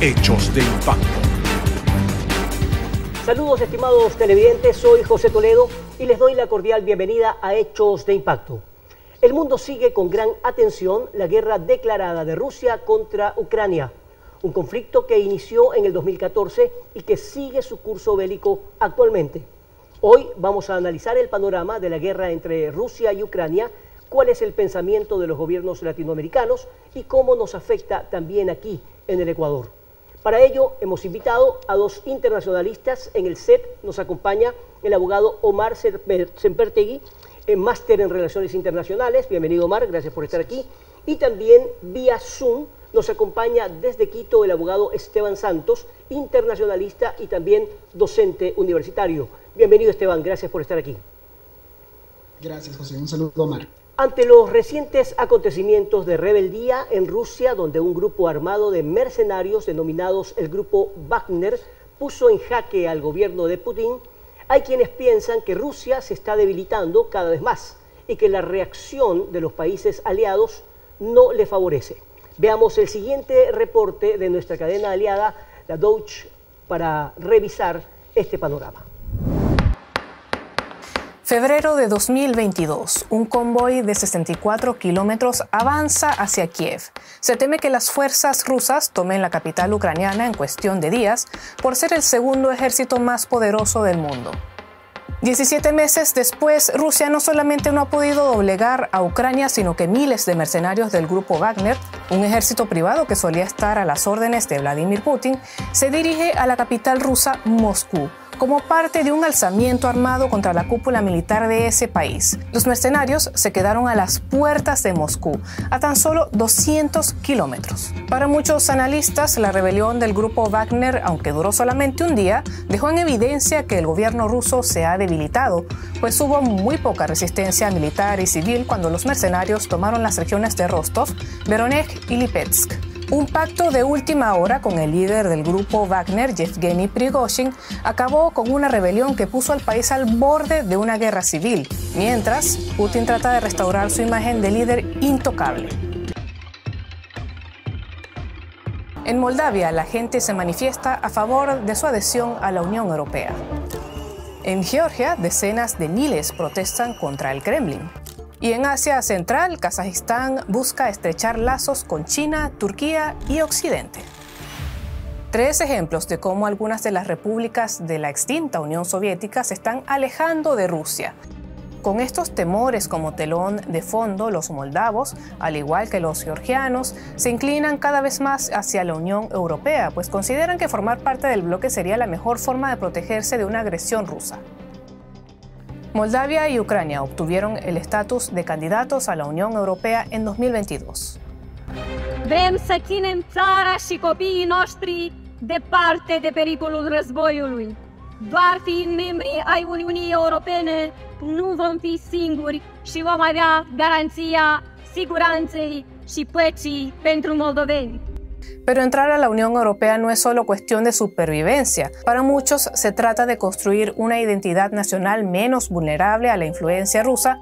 Hechos de Impacto. Saludos estimados televidentes, soy José Toledo y les doy la cordial bienvenida a Hechos de Impacto. El mundo sigue con gran atención la guerra declarada de Rusia contra Ucrania, un conflicto que inició en el 2014 y que sigue su curso bélico actualmente. Hoy vamos a analizar el panorama de la guerra entre Rusia y Ucrania, cuál es el pensamiento de los gobiernos latinoamericanos y cómo nos afecta también aquí en el Ecuador. Para ello hemos invitado a dos internacionalistas. En el set nos acompaña el abogado Omar Sempertegui, máster en Relaciones Internacionales. Bienvenido, Omar, gracias por estar aquí. Y también vía Zoom nos acompaña desde Quito el abogado Esteban Santos, internacionalista y también docente universitario. Bienvenido, Esteban, gracias por estar aquí. Gracias, José. Un saludo, Omar. Ante los recientes acontecimientos de rebeldía en Rusia, donde un grupo armado de mercenarios denominados el grupo Wagner puso en jaque al gobierno de Putin, hay quienes piensan que Rusia se está debilitando cada vez más y que la reacción de los países aliados no le favorece. Veamos el siguiente reporte de nuestra cadena aliada, la Deutsche, para revisar este panorama. Febrero de 2022, un convoy de 64 kilómetros avanza hacia Kiev. Se teme que las fuerzas rusas tomen la capital ucraniana en cuestión de días por ser el segundo ejército más poderoso del mundo. 17 meses después, Rusia no solamente no ha podido doblegar a Ucrania, sino que miles de mercenarios del grupo Wagner, un ejército privado que solía estar a las órdenes de Vladimir Putin, se dirige a la capital rusa, Moscú, como parte de un alzamiento armado contra la cúpula militar de ese país. Los mercenarios se quedaron a las puertas de Moscú, a tan solo 200 kilómetros. Para muchos analistas, la rebelión del grupo Wagner, aunque duró solamente un día, dejó en evidencia que el gobierno ruso se ha debilitado, pues hubo muy poca resistencia militar y civil cuando los mercenarios tomaron las regiones de Rostov, Voronezh y Lipetsk. Un pacto de última hora con el líder del grupo Wagner, Yevgeny Prigozhin, acabó con una rebelión que puso al país al borde de una guerra civil, mientras Putin trata de restaurar su imagen de líder intocable. En Moldavia, la gente se manifiesta a favor de su adhesión a la Unión Europea. En Georgia, decenas de miles protestan contra el Kremlin. Y en Asia Central, Kazajistán busca estrechar lazos con China, Turquía y Occidente. Tres ejemplos de cómo algunas de las repúblicas de la extinta Unión Soviética se están alejando de Rusia. Con estos temores como telón de fondo, los moldavos, al igual que los georgianos, se inclinan cada vez más hacia la Unión Europea, pues consideran que formar parte del bloque sería la mejor forma de protegerse de una agresión rusa. Moldavia y Ucrania obtuvieron el estatus de candidatos a la Unión Europea en 2022. Vrem să ținem țara și copiii noștri departe de pericolul războiului. Doar fiind membri ai Uniunii Europene, nu vom fi singuri și vom avea garanția siguranței și păcii pentru moldoveni. Pero entrar a la Unión Europea no es solo cuestión de supervivencia. Para muchos se trata de construir una identidad nacional menos vulnerable a la influencia rusa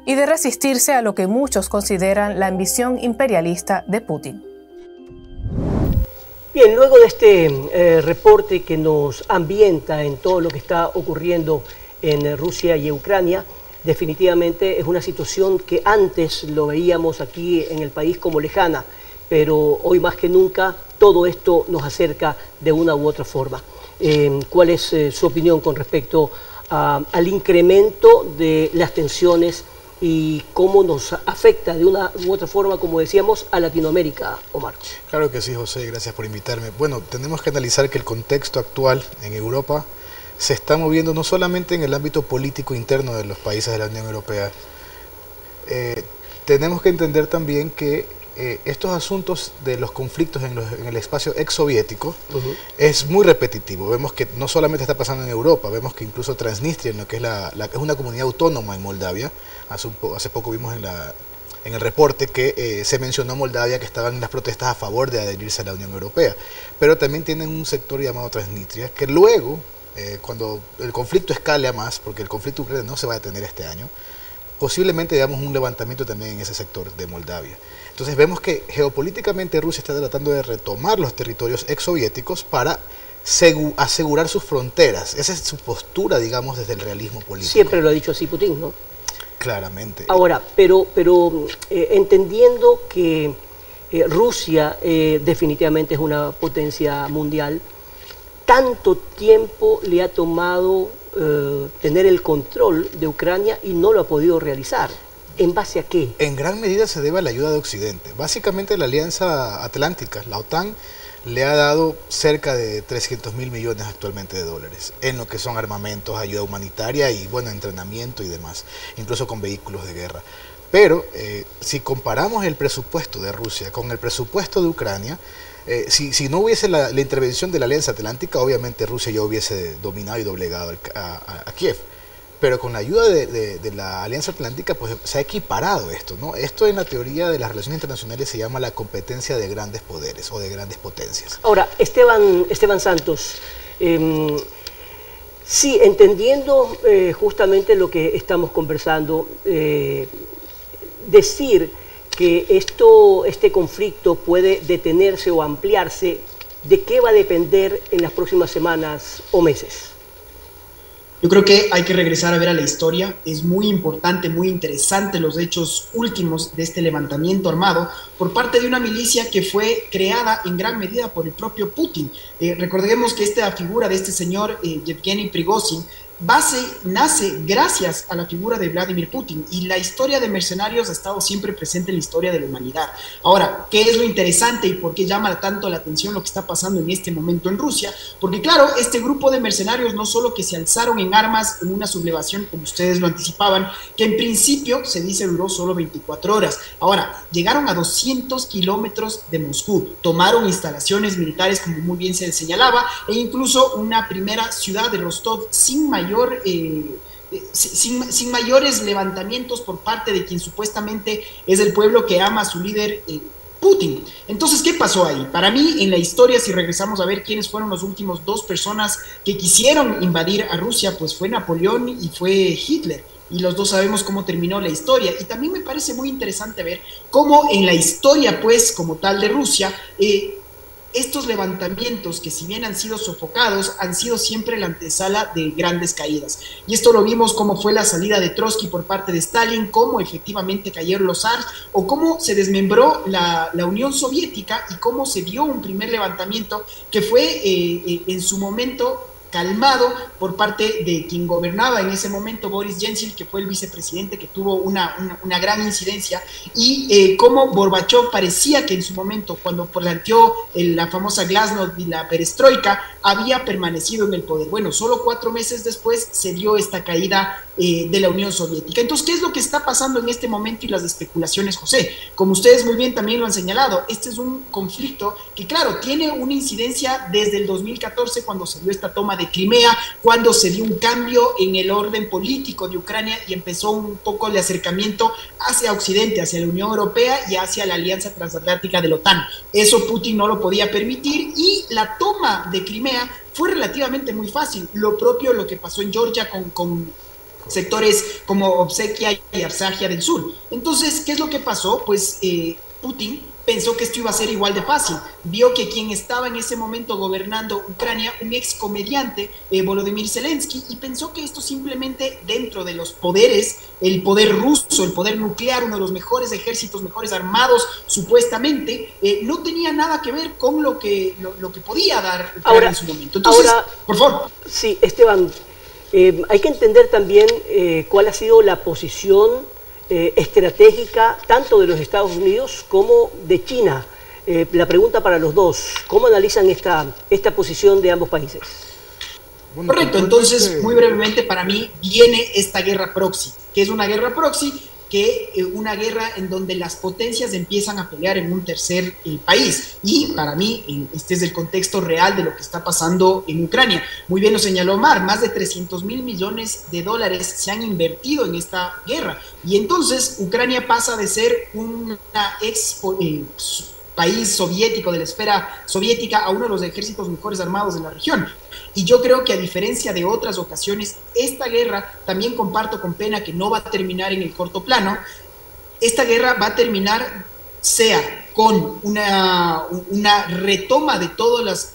y de resistirse a lo que muchos consideran la ambición imperialista de Putin. Bien, luego de este reporte que nos ambienta en todo lo que está ocurriendo en Rusia y Ucrania, definitivamente es una situación que antes lo veíamos aquí en el país como lejana, pero hoy más que nunca todo esto nos acerca de una u otra forma. ¿Cuál es su opinión con respecto al incremento de las tensiones y cómo nos afecta de una u otra forma, como decíamos, a Latinoamérica, Omar? Claro que sí, José, gracias por invitarme. Bueno, tenemos que analizar que el contexto actual en Europa se está moviendo no solamente en el ámbito político interno de los países de la Unión Europea. Tenemos que entender también que estos asuntos de los conflictos en el espacio exsoviético es muy repetitivo. Vemos que no solamente está pasando en Europa, vemos que incluso Transnistria, en lo que es es una comunidad autónoma en Moldavia. Hace poco vimos en el reporte que se mencionó Moldavia, que estaban en las protestas a favor de adherirse a la Unión Europea. Pero también tienen un sector llamado Transnistria, que luego, cuando el conflicto escale a más, porque el conflicto ucraniano no se va a detener este año, posiblemente veamos un levantamiento también en ese sector de Moldavia. Entonces vemos que geopolíticamente Rusia está tratando de retomar los territorios exsoviéticos para asegurar sus fronteras. Esa es su postura, digamos, desde el realismo político. Siempre lo ha dicho así Putin, ¿no? Claramente. Ahora, pero entendiendo que Rusia definitivamente es una potencia mundial, ¿tanto tiempo le ha tomado tener el control de Ucrania y no lo ha podido realizar? ¿En base a qué? En gran medida se debe a la ayuda de Occidente. Básicamente la Alianza Atlántica, la OTAN, le ha dado cerca de 300.000 millones actualmente de dólares en lo que son armamentos, ayuda humanitaria y bueno, entrenamiento y demás, incluso con vehículos de guerra. Pero si comparamos el presupuesto de Rusia con el presupuesto de Ucrania, si no hubiese la intervención de la Alianza Atlántica, obviamente Rusia ya hubiese dominado y doblegado a Kiev. Pero con la ayuda de la Alianza Atlántica, pues se ha equiparado esto, ¿no? Esto en la teoría de las relaciones internacionales se llama la competencia de grandes poderes o de grandes potencias. Ahora, Esteban Santos, sí, entendiendo justamente lo que estamos conversando, decir que este conflicto puede detenerse o ampliarse, ¿de qué va a depender en las próximas semanas o meses? Yo creo que hay que regresar a ver a la historia. Es muy importante, muy interesante los hechos últimos de este levantamiento armado por parte de una milicia que fue creada en gran medida por el propio Putin. Recordemos que esta figura de este señor Yevgeny Prigozhin nace gracias a la figura de Vladimir Putin, y la historia de mercenarios ha estado siempre presente en la historia de la humanidad. Ahora, ¿qué es lo interesante y por qué llama tanto la atención lo que está pasando en este momento en Rusia? Porque claro, este grupo de mercenarios no solo que se alzaron en armas en una sublevación, como ustedes lo anticipaban, que en principio se dice duró solo 24 horas. Ahora, llegaron a 200 kilómetros de Moscú, tomaron instalaciones militares, como muy bien se señalaba, e incluso una primera ciudad de Rostov sin mayores levantamientos por parte de quien supuestamente es el pueblo que ama a su líder Putin. Entonces, ¿qué pasó ahí? Para mí, en la historia, si regresamos a ver quiénes fueron los últimos dos personas que quisieron invadir a Rusia, pues fue Napoleón y fue Hitler. Y los dos sabemos cómo terminó la historia. Y también me parece muy interesante ver cómo en la historia, pues, como tal de Rusia, estos levantamientos, que si bien han sido sofocados, han sido siempre la antesala de grandes caídas. Y esto lo vimos como fue la salida de Trotsky por parte de Stalin, cómo efectivamente cayeron los zars, o cómo se desmembró la Unión Soviética, y cómo se dio un primer levantamiento que fue en su momento calmado por parte de quien gobernaba en ese momento, Boris Yeltsin, que fue el vicepresidente que tuvo una gran incidencia, y cómo Gorbachev parecía que en su momento, cuando planteó la famosa Glasnost y la perestroika, había permanecido en el poder. Bueno, solo 4 meses después se dio esta caída de la Unión Soviética. Entonces, ¿qué es lo que está pasando en este momento y las especulaciones, José? Como ustedes muy bien también lo han señalado, este es un conflicto que, claro, tiene una incidencia desde el 2014, cuando se dio esta toma de Crimea, cuando se dio un cambio en el orden político de Ucrania y empezó un poco el acercamiento hacia Occidente, hacia la Unión Europea y hacia la Alianza Transatlántica de la OTAN. Eso Putin no lo podía permitir, y la toma de Crimea fue relativamente muy fácil. Lo propio lo que pasó en Georgia con sectores como Osetia y Artsakh del sur. Entonces, ¿qué es lo que pasó? Pues Putin pensó que esto iba a ser igual de fácil. Vio que quien estaba en ese momento gobernando Ucrania, un ex comediante, Volodymyr Zelensky, y pensó que esto simplemente, dentro de los poderes, el poder ruso, el poder nuclear, uno de los mejores ejércitos, mejores armados, supuestamente, no tenía nada que ver con lo que podía dar Ucrania en su momento. Entonces, por favor. Sí, Esteban, hay que entender también cuál ha sido la posición estratégica tanto de los Estados Unidos como de China. La pregunta para los dos: ¿cómo analizan esta posición de ambos países? Bueno, correcto, entonces muy brevemente, para mí viene esta guerra proxy. ¿Qué es una guerra proxy? Que una guerra en donde las potencias empiezan a pelear en un tercer país. Y para mí, este es el contexto real de lo que está pasando en Ucrania. Muy bien lo señaló Omar, más de 300.000 millones de dólares se han invertido en esta guerra. Y entonces Ucrania pasa de ser una país soviético, de la esfera soviética, a uno de los ejércitos mejores armados de la región. Y yo creo que a diferencia de otras ocasiones, esta guerra, también comparto con pena que no va a terminar en el corto plano, esta guerra va a terminar sea con una retoma de todas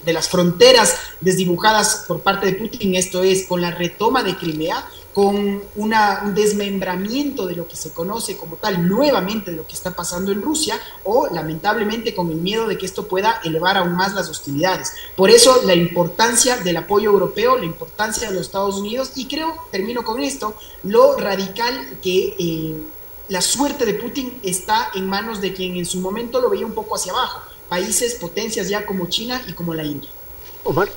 las fronteras desdibujadas por parte de Putin, esto es, con la retoma de Crimea, con un desmembramiento de lo que se conoce como tal nuevamente de lo que está pasando en Rusia, o lamentablemente con el miedo de que esto pueda elevar aún más las hostilidades. Por eso la importancia del apoyo europeo, la importancia de los Estados Unidos, y creo, termino con esto, lo radical que la suerte de Putin está en manos de quien en su momento lo veía un poco hacia abajo, países, potencias ya como China y como la India. Omar.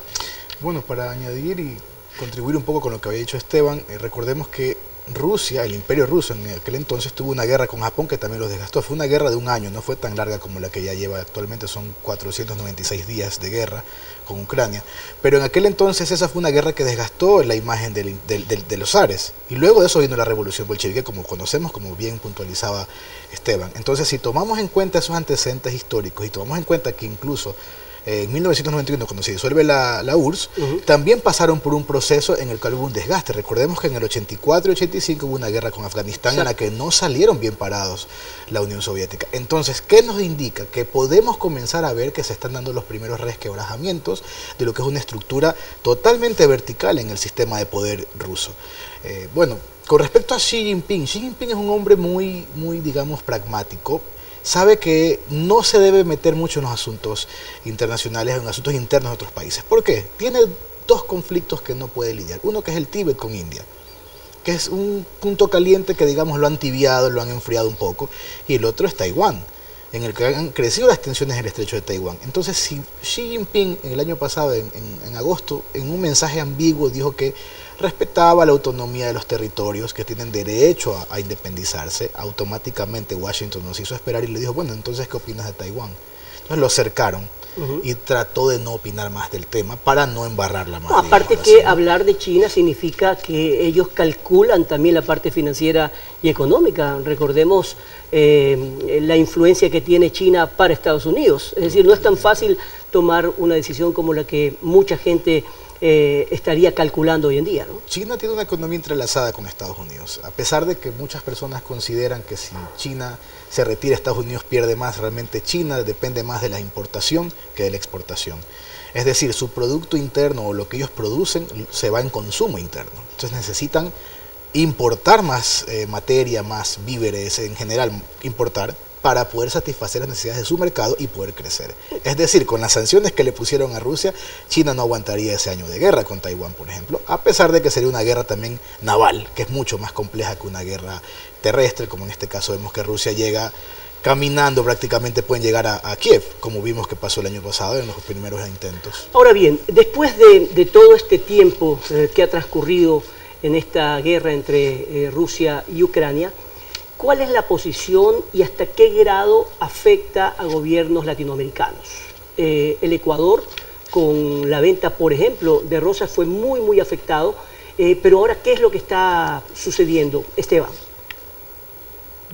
Bueno, para añadir y contribuir un poco con lo que había dicho Esteban, recordemos que Rusia, el imperio ruso en aquel entonces tuvo una guerra con Japón que también los desgastó. Fue una guerra de un año, no fue tan larga como la que ya lleva actualmente, son 496 días de guerra con Ucrania, pero en aquel entonces esa fue una guerra que desgastó la imagen de los zares, y luego de eso vino la revolución bolchevique como conocemos, como bien puntualizaba Esteban. Entonces, si tomamos en cuenta esos antecedentes históricos y tomamos en cuenta que incluso en 1991, cuando se disuelve la URSS, también pasaron por un proceso en el cual hubo un desgaste. Recordemos que en el 84 y 85 hubo una guerra con Afganistán en la que no salieron bien parados la Unión Soviética. Entonces, ¿qué nos indica? Que podemos comenzar a ver que se están dando los primeros resquebrajamientos de lo que es una estructura totalmente vertical en el sistema de poder ruso. Bueno, con respecto a Xi Jinping es un hombre muy, digamos, pragmático. Sabe que no se debe meter mucho en los asuntos internacionales, en asuntos internos de otros países. ¿Por qué? Tiene dos conflictos que no puede lidiar. Uno que es el Tíbet con India, que es un punto caliente que, digamos, lo han tibiado, lo han enfriado un poco. Y el otro es Taiwán, en el que han crecido las tensiones en el estrecho de Taiwán. Entonces, si Xi Jinping en el año pasado, en agosto, en un mensaje ambiguo dijo que respetaba la autonomía de los territorios que tienen derecho a independizarse, automáticamente Washington nos hizo esperar y le dijo, bueno, entonces, ¿qué opinas de Taiwán? Entonces lo acercaron y trató de no opinar más del tema para no embarrarla más. Aparte que hablar de China significa que ellos calculan también la parte financiera y económica. Recordemos la influencia que tiene China para Estados Unidos. Es decir, no es tan fácil tomar una decisión como la que mucha gente estaría calculando hoy en día, ¿no? China tiene una economía entrelazada con Estados Unidos, a pesar de que muchas personas consideran que si China se retira, Estados Unidos pierde más. Realmente China depende más de la importación que de la exportación. Es decir, su producto interno o lo que ellos producen se va en consumo interno. Entonces necesitan importar más materia, más víveres, en general importar, para poder satisfacer las necesidades de su mercado y poder crecer. Es decir, con las sanciones que le pusieron a Rusia, China no aguantaría ese año de guerra con Taiwán, por ejemplo, a pesar de que sería una guerra también naval, que es mucho más compleja que una guerra terrestre, como en este caso vemos que Rusia llega caminando, prácticamente pueden llegar a Kiev, como vimos que pasó el año pasado en los primeros intentos. Ahora bien, después de todo este tiempo que ha transcurrido en esta guerra entre Rusia y Ucrania, ¿cuál es la posición y hasta qué grado afecta a gobiernos latinoamericanos? El Ecuador, con la venta, por ejemplo, de rosas, fue muy afectado, pero ahora, ¿qué es lo que está sucediendo? Esteban.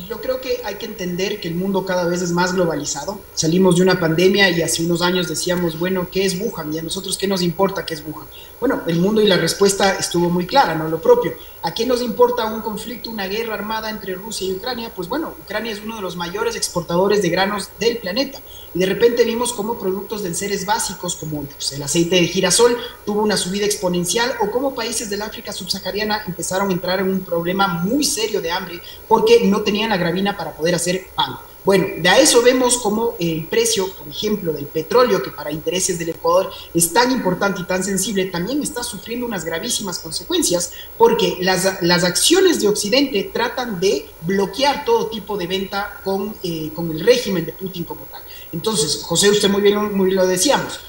Yo creo que hay que entender que el mundo cada vez es más globalizado. Salimos de una pandemia y hace unos años decíamos, bueno, ¿qué es Wuhan? ¿Y a nosotros qué nos importa qué es Wuhan? Bueno, el mundo y la respuesta estuvo muy clara, ¿no? Lo propio. ¿A qué nos importa un conflicto, una guerra armada entre Rusia y Ucrania? Pues bueno, Ucrania es uno de los mayores exportadores de granos del planeta. Y de repente vimos cómo productos de enseres básicos como pues, el aceite de girasol tuvo una subida exponencial, o cómo países del África subsahariana empezaron a entrar en un problema muy serio de hambre porque no tenían la gravina para poder hacer pan. Bueno, de a eso vemos cómo el precio, por ejemplo, del petróleo, que para intereses del Ecuador es tan importante y tan sensible, también está sufriendo unas gravísimas consecuencias, porque las acciones de Occidente tratan de bloquear todo tipo de venta con el régimen de Putin como tal. Entonces, José, usted muy bien lo decíamos,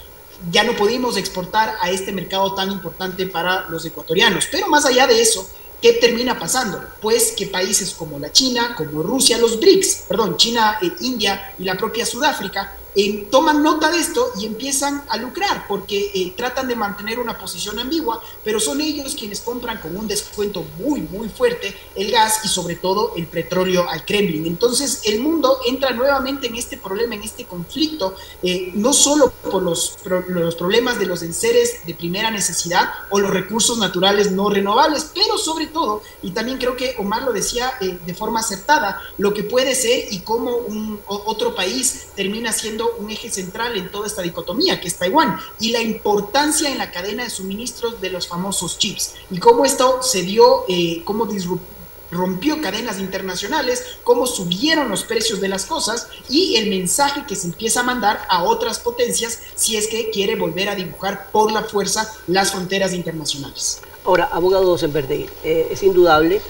ya no pudimos exportar a este mercado tan importante para los ecuatorianos, pero más allá de eso, ¿qué termina pasando? Pues que países como la China, como Rusia, los BRICS, China, India y la propia Sudáfrica, toman nota de esto y empiezan a lucrar porque tratan de mantener una posición ambigua, pero son ellos quienes compran con un descuento muy, muy fuerte el gas y sobre todo el petróleo al Kremlin. Entonces el mundo entra nuevamente en este problema, en este conflicto, no solo por los problemas de los enseres de primera necesidad o los recursos naturales no renovables, pero sobre todo, y también creo que Omar lo decía de forma acertada, lo que puede ser y cómo otro país termina siendo un eje central en toda esta dicotomía, que es Taiwán, y la importancia en la cadena de suministros de los famosos chips, y cómo esto se dio, cómo rompió cadenas internacionales, cómo subieron los precios de las cosas y el mensaje que se empieza a mandar a otras potencias si es que quiere volver a dibujar por la fuerza las fronteras internacionales. Ahora, abogado Sempertegui, es indudable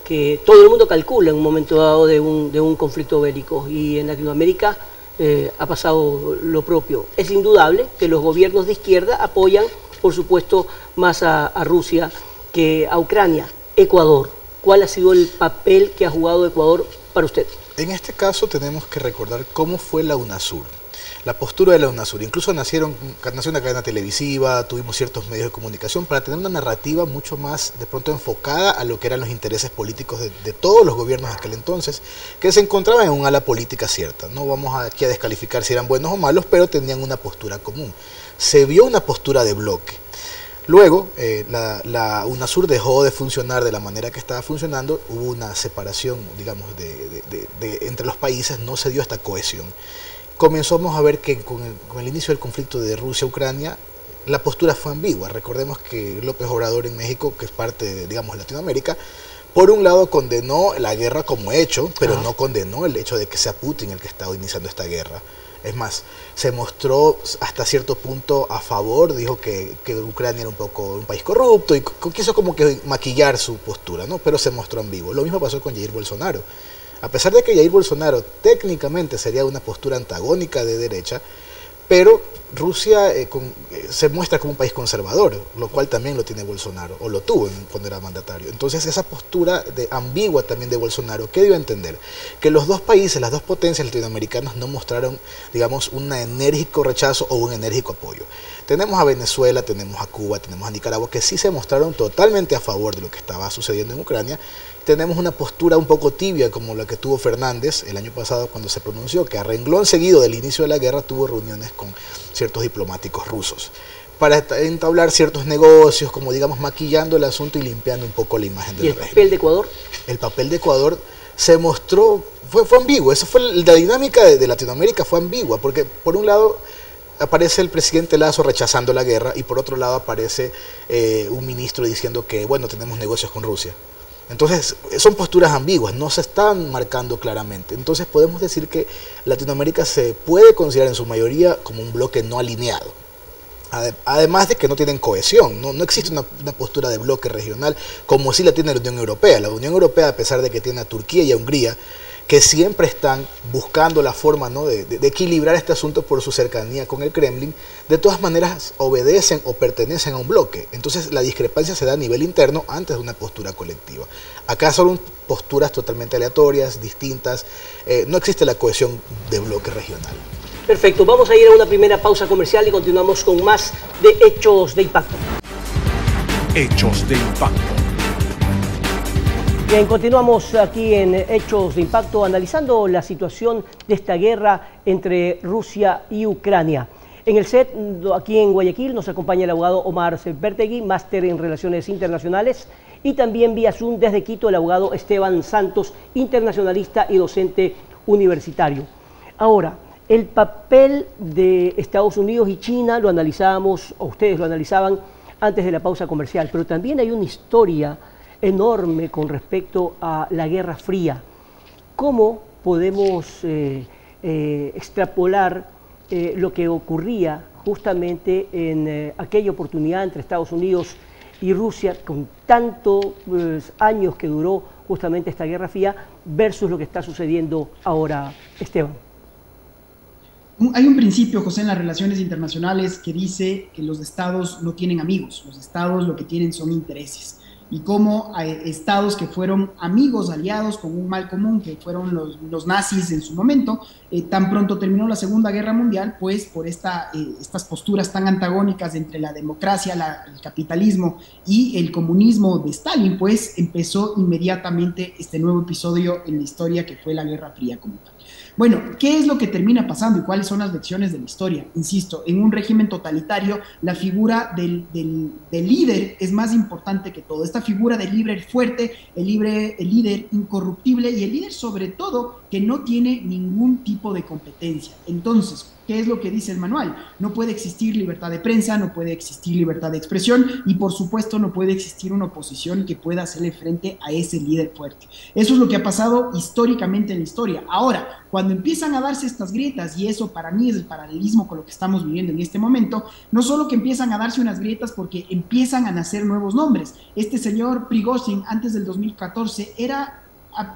que todo el mundo calcula en un momento dado de un conflicto bélico y en Latinoamérica ha pasado lo propio. Es indudable que los gobiernos de izquierda apoyan, por supuesto, más a Rusia que a Ucrania. Ecuador, ¿cuál ha sido el papel que ha jugado Ecuador para usted? En este caso tenemos que recordar cómo fue la UNASUR. La postura de la UNASUR, incluso nació una cadena televisiva, tuvimos ciertos medios de comunicación para tener una narrativa mucho más de pronto enfocada a lo que eran los intereses políticos de todos los gobiernos de aquel entonces, que se encontraban en un ala política cierta. No vamos aquí a descalificar si eran buenos o malos, pero tenían una postura común. Se vio una postura de bloque. Luego, la UNASUR dejó de funcionar de la manera que estaba funcionando, hubo una separación, digamos, entre los países, no se dio esta cohesión. Comenzamos a ver que con el inicio del conflicto de Rusia-Ucrania, la postura fue ambigua. Recordemos que López Obrador en México, que es parte de, digamos, Latinoamérica, por un lado condenó la guerra como hecho, pero no condenó el hecho de que sea Putin el que está iniciando esta guerra. Es más, se mostró hasta cierto punto a favor, dijo que Ucrania era un país corrupto y quiso como que maquillar su postura, ¿no? Pero se mostró ambiguo. Lo mismo pasó con Jair Bolsonaro. A pesar de que Jair Bolsonaro técnicamente sería una postura antagónica de derecha, pero Rusia se muestra como un país conservador, lo cual también lo tiene Bolsonaro, o lo tuvo cuando era mandatario. Entonces esa postura ambigua también de Bolsonaro, ¿qué dio a entender? Que los dos países, las dos potencias latinoamericanas no mostraron, digamos, un enérgico rechazo o un enérgico apoyo. Tenemos a Venezuela, tenemos a Cuba, tenemos a Nicaragua, que sí se mostraron totalmente a favor de lo que estaba sucediendo en Ucrania. Tenemos una postura un poco tibia como la que tuvo Fernández el año pasado cuando se pronunció, que a renglón seguido del inicio de la guerra tuvo reuniones con ciertos diplomáticos rusos para entablar ciertos negocios, como digamos maquillando el asunto y limpiando un poco la imagen del régimen. ¿Y el papel de Ecuador? El papel de Ecuador se mostró, fue ambiguo. Esa fue la dinámica de Latinoamérica, fue ambigua, porque por un lado aparece el presidente Lazo rechazando la guerra y por otro lado aparece un ministro diciendo que, bueno, tenemos negocios con Rusia. Entonces, son posturas ambiguas, no se están marcando claramente. Entonces, podemos decir que Latinoamérica se puede considerar en su mayoría como un bloque no alineado. Además de que no tienen cohesión, no existe una postura de bloque regional como sí la tiene la Unión Europea. La Unión Europea, a pesar de que tiene a Turquía y a Hungría, que siempre están buscando la forma, ¿no?, de equilibrar este asunto por su cercanía con el Kremlin, de todas maneras obedecen o pertenecen a un bloque. Entonces la discrepancia se da a nivel interno antes de una postura colectiva. Acá son posturas totalmente aleatorias, distintas, no existe la cohesión de bloque regional. Perfecto, vamos a ir a una primera pausa comercial y continuamos con más de Hechos de Impacto. Hechos de Impacto. Bien, continuamos aquí en Hechos de Impacto analizando la situación de esta guerra entre Rusia y Ucrania. En el set, aquí en Guayaquil, nos acompaña el abogado Omar Sempertegui, máster en Relaciones Internacionales, y también vía Zoom desde Quito el abogado Esteban Santos, internacionalista y docente universitario. Ahora, el papel de Estados Unidos y China lo analizábamos, o ustedes lo analizaban antes de la pausa comercial, pero también hay una historia enorme con respecto a la Guerra Fría. ¿Cómo podemos extrapolar lo que ocurría justamente en aquella oportunidad entre Estados Unidos y Rusia, con tantos años que duró justamente esta Guerra Fría, versus lo que está sucediendo ahora, Esteban? Hay un principio, José, en las relaciones internacionales que dice que los estados no tienen amigos, los estados lo que tienen son intereses. y cómo estados que fueron amigos, aliados con un mal común, que fueron los nazis en su momento, tan pronto terminó la Segunda Guerra Mundial, pues por estas posturas tan antagónicas entre la democracia, el capitalismo y el comunismo de Stalin, pues empezó inmediatamente este nuevo episodio en la historia que fue la Guerra Fría como tal. Bueno, ¿qué es lo que termina pasando y cuáles son las lecciones de la historia? Insisto, en un régimen totalitario, la figura del líder es más importante que todo. Esta figura del líder fuerte, el líder incorruptible y el líder sobre todo que no tiene ningún tipo de competencia. Entonces, ¿qué es lo que dice el manual? No puede existir libertad de prensa, no puede existir libertad de expresión y por supuesto no puede existir una oposición que pueda hacerle frente a ese líder fuerte. Eso es lo que ha pasado históricamente en la historia. Ahora, cuando empiezan a darse estas grietas, y eso para mí es el paralelismo con lo que estamos viviendo en este momento, no solo que empiezan a darse unas grietas porque empiezan a nacer nuevos nombres. Este señor Prigozhin antes del 2014 era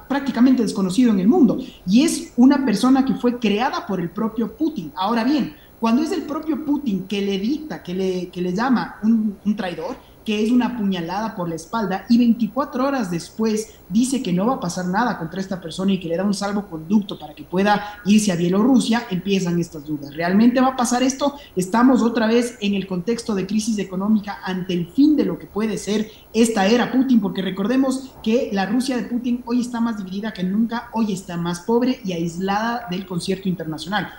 prácticamente desconocido en el mundo y es una persona que fue creada por el propio Putin. Ahora bien, cuando es el propio Putin que le dicta, que le llama un traidor, que es una puñalada por la espalda y 24 horas después dice que no va a pasar nada contra esta persona y que le da un salvoconducto para que pueda irse a Bielorrusia, empiezan estas dudas. ¿Realmente va a pasar esto? Estamos otra vez en el contexto de crisis económica ante el fin de lo que puede ser esta era Putin, porque recordemos que la Rusia de Putin hoy está más dividida que nunca, hoy está más pobre y aislada del concierto internacional.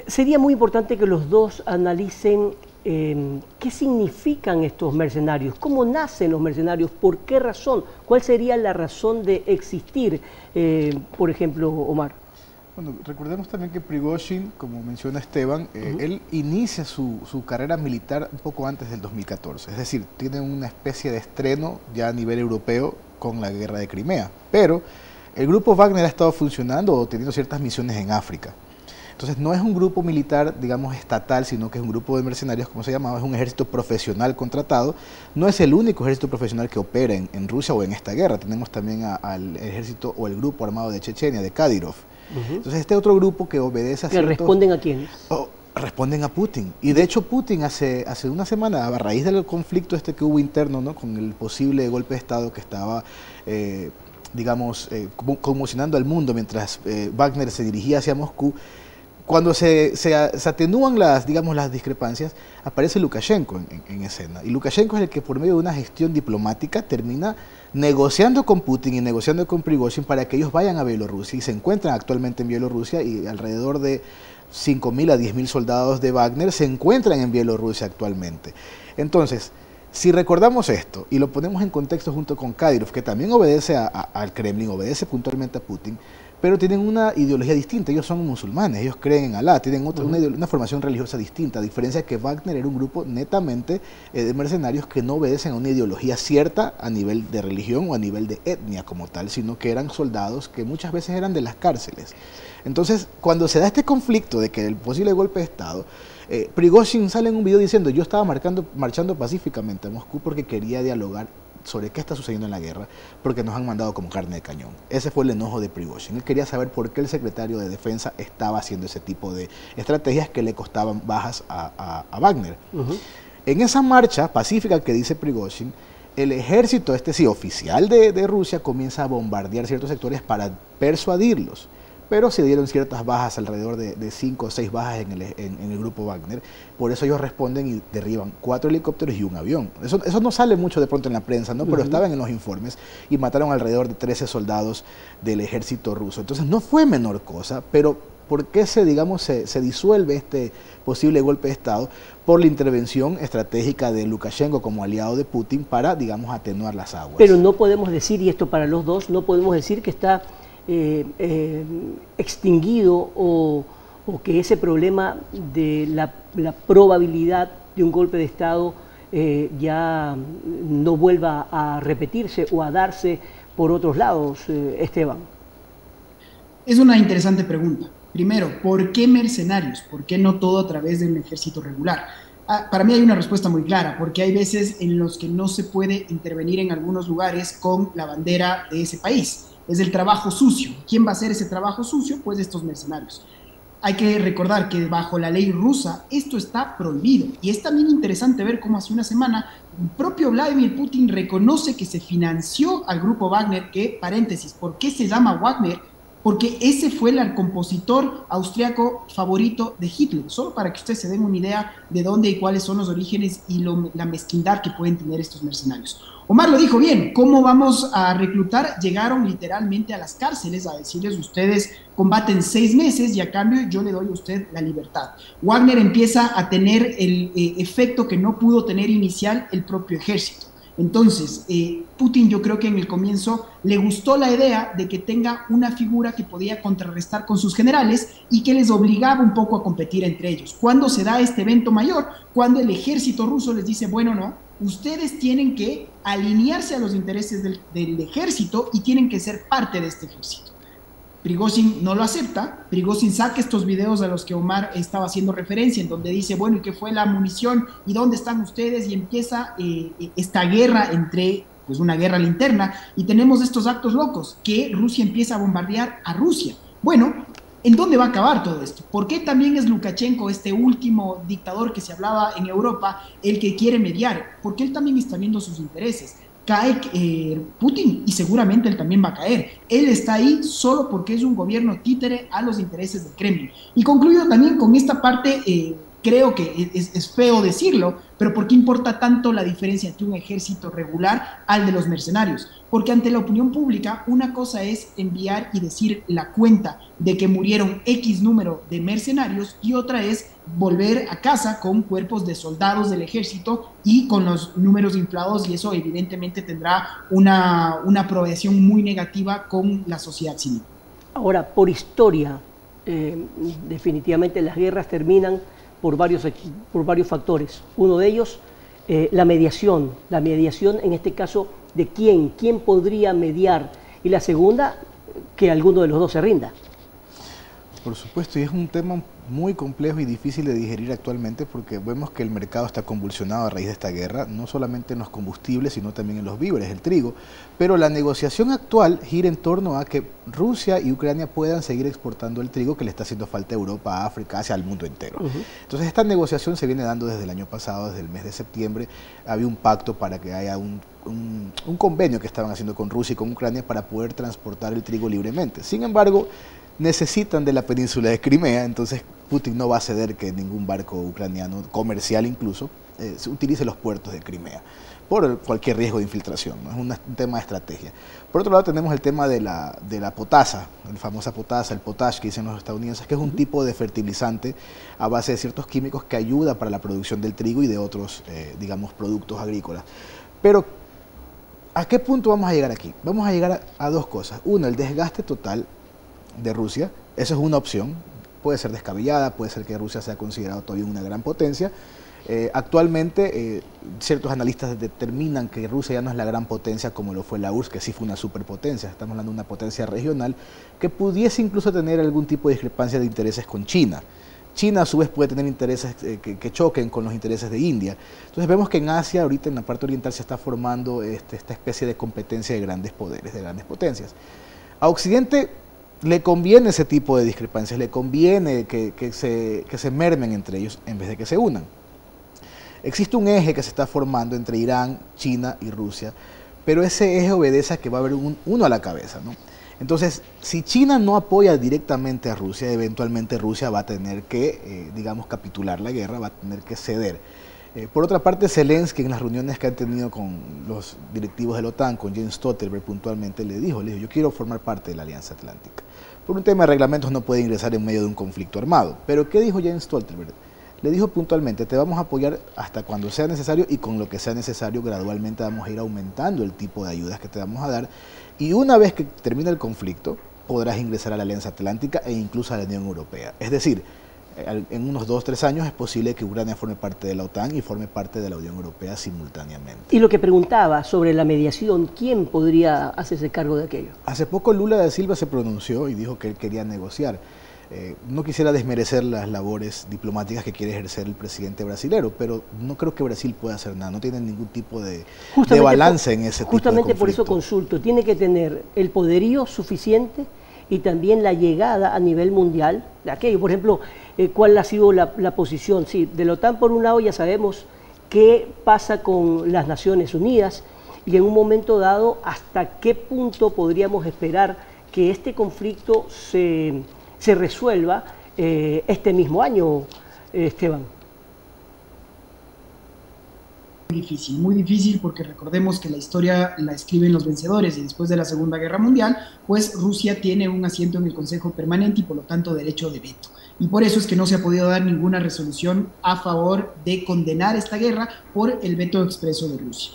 Sería muy importante que los dos analicen qué significan estos mercenarios, cómo nacen los mercenarios, por qué razón, cuál sería la razón de existir, por ejemplo, Omar. Bueno, recordemos también que Prigozhin, como menciona Esteban, él inicia su carrera militar un poco antes del 2014, es decir, tiene una especie de estreno ya a nivel europeo con la guerra de Crimea, pero el grupo Wagner ha estado funcionando o teniendo ciertas misiones en África. Entonces no es un grupo militar, digamos, estatal, sino que es un grupo de mercenarios, como se llamaba, es un ejército profesional contratado. No es el único ejército profesional que opera en Rusia o en esta guerra. Tenemos también al ejército o el grupo armado de Chechenia, de Kadyrov. Entonces este otro grupo que obedece a ciertos... ¿Que responden a quiénes? Responden a Putin. Y de hecho Putin hace una semana, a raíz del conflicto que hubo interno, ¿no?, con el posible golpe de Estado que estaba... digamos, conmocionando al mundo mientras Wagner se dirigía hacia Moscú, cuando se atenúan las discrepancias, aparece Lukashenko en escena. Y Lukashenko es el que por medio de una gestión diplomática termina negociando con Putin y negociando con Prigozhin para que ellos vayan a Bielorrusia y se encuentran actualmente en Bielorrusia y alrededor de 5.000 a 10.000 soldados de Wagner se encuentran en Bielorrusia actualmente. Entonces, si recordamos esto y lo ponemos en contexto junto con Kadyrov, que también obedece al Kremlin, obedece puntualmente a Putin, pero tienen una ideología distinta, ellos son musulmanes, ellos creen en Alá, tienen una formación religiosa distinta, a diferencia de que Wagner era un grupo netamente de mercenarios que no obedecen a una ideología cierta a nivel de religión o a nivel de etnia como tal, sino que eran soldados que muchas veces eran de las cárceles. Entonces, cuando se da este conflicto de que el posible golpe de Estado, Prigozhin sale en un video diciendo: yo estaba marchando pacíficamente a Moscú porque quería dialogar sobre qué está sucediendo en la guerra, porque nos han mandado como carne de cañón. Ese fue el enojo de Prigozhin. Él quería saber por qué el secretario de Defensa estaba haciendo ese tipo de estrategias que le costaban bajas a Wagner. En esa marcha pacífica que dice Prigozhin, el ejército oficial de Rusia comienza a bombardear ciertos sectores para persuadirlos. Pero se dieron ciertas bajas, alrededor de 5 o 6 bajas en el grupo Wagner. Por eso ellos responden y derriban 4 helicópteros y un avión. Eso no sale mucho de pronto en la prensa, ¿no? Pero estaban en los informes y mataron alrededor de 13 soldados del ejército ruso. Entonces no fue menor cosa, pero ¿por qué se disuelve este posible golpe de Estado? Por la intervención estratégica de Lukashenko como aliado de Putin para, digamos, atenuar las aguas. Pero no podemos decir, y esto para los dos, no podemos decir que está extinguido o que ese problema de la probabilidad de un golpe de Estado ya no vuelva a repetirse o a darse por otros lados, Esteban. Es una interesante pregunta. Primero, ¿por qué mercenarios? ¿Por qué no todo a través de un ejército regular? Para mí hay una respuesta muy clara, porque hay veces en los que no se puede intervenir en algunos lugares con la bandera de ese país. Es el trabajo sucio. ¿Quién va a hacer ese trabajo sucio? Pues estos mercenarios. Hay que recordar que bajo la ley rusa esto está prohibido. Y es también interesante ver cómo hace una semana el propio Vladimir Putin reconoce que se financió al grupo Wagner, que, paréntesis, ¿por qué se llama Wagner? Porque ese fue el compositor austriaco favorito de Hitler, solo para que ustedes se den una idea de dónde y cuáles son los orígenes y la mezquindad que pueden tener estos mercenarios. Omar lo dijo bien, ¿cómo vamos a reclutar? Llegaron literalmente a las cárceles a decirles, ustedes combaten 6 meses y a cambio yo le doy a usted la libertad. Wagner empieza a tener el efecto que no pudo tener inicial el propio ejército. Entonces, Putin, yo creo que en el comienzo le gustó la idea de que tenga una figura que podía contrarrestar con sus generales y que les obligaba un poco a competir entre ellos. ¿Cuándo se da este evento mayor? Cuando el ejército ruso les dice, bueno, no, ustedes tienen que alinearse a los intereses del ejército y tienen que ser parte de este ejército. Prigozhin no lo acepta. Prigozhin saca estos videos a los que Omar estaba haciendo referencia, en donde dice, bueno, ¿y qué fue la munición? ¿Y dónde están ustedes? Y empieza esta guerra pues una guerra interna, y tenemos estos actos locos, que Rusia empieza a bombardear a Rusia. Bueno, ¿en dónde va a acabar todo esto? ¿Por qué también es Lukashenko, este último dictador que se hablaba en Europa, el que quiere mediar? Porque él también está viendo sus intereses. Cae Putin y seguramente él también va a caer. Él está ahí solo porque es un gobierno títere a los intereses del Kremlin. Y concluyo también con esta parte, creo que es feo decirlo, pero ¿por qué importa tanto la diferencia entre un ejército regular al de los mercenarios? Porque ante la opinión pública, una cosa es enviar y decir la cuenta de que murieron X número de mercenarios y otra es volver a casa con cuerpos de soldados del ejército y con los números inflados, y eso evidentemente tendrá una aprobación muy negativa con la sociedad civil. Ahora, por historia, definitivamente las guerras terminan por varios factores. Uno de ellos, la mediación en este caso de quién podría mediar, y la segunda, que alguno de los dos se rinda. Por supuesto, y es un tema muy complejo y difícil de digerir actualmente, porque vemos que el mercado está convulsionado a raíz de esta guerra, no solamente en los combustibles, sino también en los víveres, el trigo. Pero la negociación actual gira en torno a que Rusia y Ucrania puedan seguir exportando el trigo que le está haciendo falta a Europa, a África, hacia el mundo entero. Entonces esta negociación se viene dando desde el año pasado, desde el mes de septiembre. Había un pacto para que haya un convenio que estaban haciendo con Rusia y con Ucrania para poder transportar el trigo libremente. Sin embargo, necesitan de la península de Crimea, entonces Putin no va a ceder que ningún barco ucraniano, comercial incluso, utilice los puertos de Crimea por cualquier riesgo de infiltración, ¿no? Es un tema de estrategia. Por otro lado tenemos el tema de la potasa, la famosa potasa, el potash que dicen los estadounidenses, que es un tipo de fertilizante a base de ciertos químicos que ayuda para la producción del trigo y de otros, digamos, productos agrícolas. Pero, ¿a qué punto vamos a llegar aquí? Vamos a llegar a dos cosas. Uno, el desgaste total de Rusia. Eso es una opción, puede ser descabellada, puede ser que Rusia sea considerado todavía una gran potencia. Actualmente ciertos analistas determinan que Rusia ya no es la gran potencia como lo fue la URSS, que sí fue una superpotencia. Estamos hablando de una potencia regional que pudiese incluso tener algún tipo de discrepancia de intereses con China. China a su vez puede tener intereses que choquen con los intereses de India. Entonces vemos que en Asia, ahorita en la parte oriental, se está formando esta especie de competencia de grandes poderes, de grandes potencias. A Occidente le conviene ese tipo de discrepancias, le conviene que se mermen entre ellos en vez de que se unan. Existe un eje que se está formando entre Irán, China y Rusia, pero ese eje obedece a que va a haber uno a la cabeza, ¿no? Entonces, si China no apoya directamente a Rusia, eventualmente Rusia va a tener que, digamos, capitular la guerra, va a tener que ceder. Por otra parte, Zelensky, en las reuniones que han tenido con los directivos de la OTAN, con Jens Stoltenberg puntualmente, le dijo, yo quiero formar parte de la Alianza Atlántica. Por un tema de reglamentos no puede ingresar en medio de un conflicto armado. Pero ¿qué dijo Jens Stoltenberg? Le dijo puntualmente, te vamos a apoyar hasta cuando sea necesario y con lo que sea necesario gradualmente vamos a ir aumentando el tipo de ayudas que te vamos a dar, y una vez que termine el conflicto podrás ingresar a la Alianza Atlántica e incluso a la Unión Europea. Es decir, en unos 2 o 3 años es posible que Ucrania forme parte de la OTAN y forme parte de la Unión Europea simultáneamente. Y lo que preguntaba sobre la mediación, ¿quién podría hacerse cargo de aquello? Hace poco Lula da Silva se pronunció y dijo que él quería negociar. No quisiera desmerecer las labores diplomáticas que quiere ejercer el presidente brasilero, pero no creo que Brasil pueda hacer nada, no tiene ningún tipo de balance en ese tipo de conflicto. Justamente por eso consulto, tiene que tener el poderío suficiente y también la llegada a nivel mundial de aquello. Por ejemplo, ¿cuál ha sido la posición? Sí, de la OTAN por un lado ya sabemos qué pasa con las Naciones Unidas y en un momento dado hasta qué punto podríamos esperar que este conflicto se resuelva este mismo año, Esteban. Muy difícil porque recordemos que la historia la escriben los vencedores y después de la Segunda Guerra Mundial, pues Rusia tiene un asiento en el Consejo Permanente y por lo tanto derecho de veto. Y por eso es que no se ha podido dar ninguna resolución a favor de condenar esta guerra por el veto expreso de Rusia.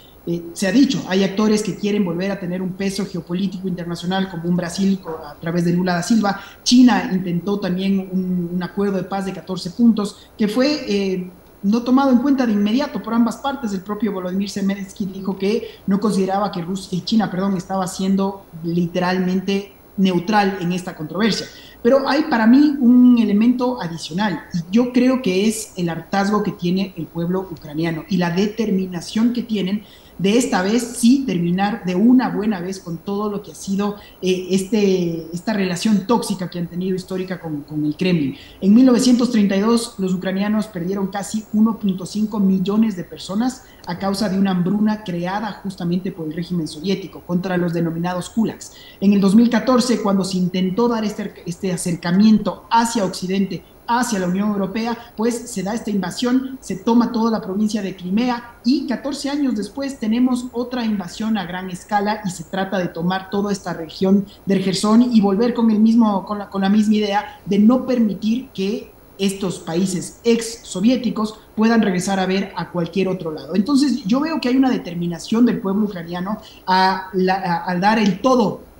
Se ha dicho, hay actores que quieren volver a tener un peso geopolítico internacional como un Brasil a través de Lula da Silva. China intentó también un acuerdo de paz de 14 puntos que fue no tomado en cuenta de inmediato por ambas partes. El propio Volodymyr Zelensky dijo que no consideraba que China estaba siendo literalmente neutral en esta controversia. Pero hay para mí un elemento adicional y yo creo que es el hartazgo que tiene el pueblo ucraniano y la determinación que tienen de esta vez sí terminar de una buena vez con todo lo que ha sido esta relación tóxica que han tenido histórica con el Kremlin. En 1932 los ucranianos perdieron casi 1.5 millones de personas a causa de una hambruna creada justamente por el régimen soviético contra los denominados kulaks. En el 2014, cuando se intentó dar este acercamiento hacia Occidente, hacia la Unión Europea, pues se da esta invasión, se toma toda la provincia de Crimea y 14 años después tenemos otra invasión a gran escala y se trata de tomar toda esta región del Jersón y volver con la misma idea de no permitir que estos países ex soviéticos puedan regresar a ver a cualquier otro lado. Entonces yo veo que hay una determinación del pueblo ucraniano a dar el todo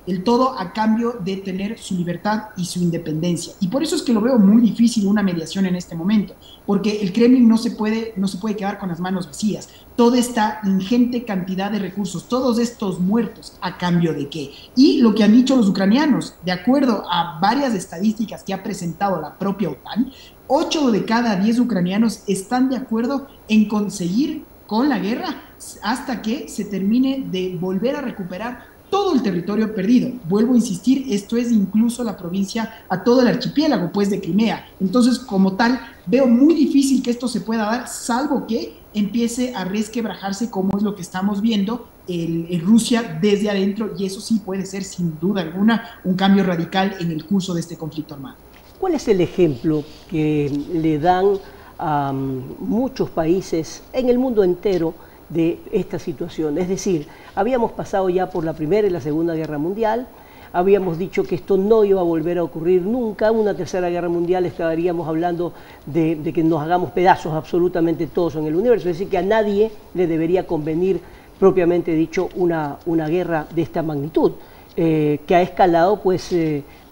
a cambio de tener su libertad y su independencia. Y por eso es que lo veo muy difícil una mediación en este momento, porque el Kremlin no se puede quedar con las manos vacías. Toda esta ingente cantidad de recursos, todos estos muertos, ¿a cambio de qué? Y lo que han dicho los ucranianos, de acuerdo a varias estadísticas que ha presentado la propia OTAN, 8 de cada 10 ucranianos están de acuerdo en conseguir con la guerra hasta que se termine de volver a recuperar todo el territorio perdido. Vuelvo a insistir, esto es incluso la provincia, a todo el archipiélago, pues, de Crimea. Entonces, como tal, veo muy difícil que esto se pueda dar, salvo que empiece a resquebrajarse, como es lo que estamos viendo en Rusia desde adentro, y eso sí puede ser, sin duda alguna, un cambio radical en el curso de este conflicto armado. ¿Cuál es el ejemplo que le dan a muchos países en el mundo entero de esta situación? Es decir, habíamos pasado ya por la Primera y la Segunda Guerra Mundial, habíamos dicho que esto no iba a volver a ocurrir nunca, una Tercera Guerra Mundial estaríamos hablando de que nos hagamos pedazos absolutamente todos en el universo, es decir, que a nadie le debería convenir, propiamente dicho, una guerra de esta magnitud, que ha escalado pues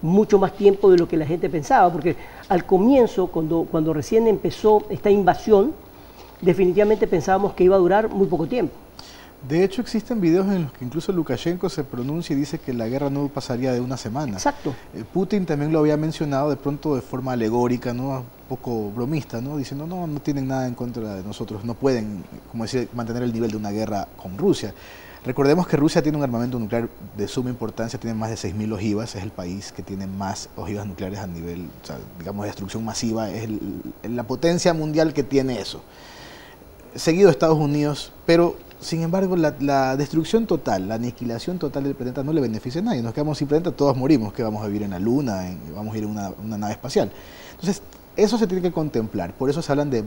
mucho más tiempo de lo que la gente pensaba, porque al comienzo, cuando recién empezó esta invasión, definitivamente pensábamos que iba a durar muy poco tiempo. De hecho, existen videos en los que incluso Lukashenko se pronuncia y dice que la guerra no pasaría de una semana. Exacto. Putin también lo había mencionado de pronto de forma alegórica, ¿no? Un poco bromista, ¿no? Diciendo, no tienen nada en contra de nosotros, no pueden, como decir, mantener el nivel de una guerra con Rusia. Recordemos que Rusia tiene un armamento nuclear de suma importancia, tiene más de 6.000 ojivas, es el país que tiene más ojivas nucleares a nivel, o sea, digamos, de destrucción masiva, es la potencia mundial que tiene eso. Seguido de Estados Unidos, pero sin embargo la destrucción total, la aniquilación total del planeta no le beneficia a nadie. Nos quedamos sin planeta, todos morimos, que vamos a vivir en la luna, vamos a ir en una nave espacial. Entonces, eso se tiene que contemplar, por eso se hablan de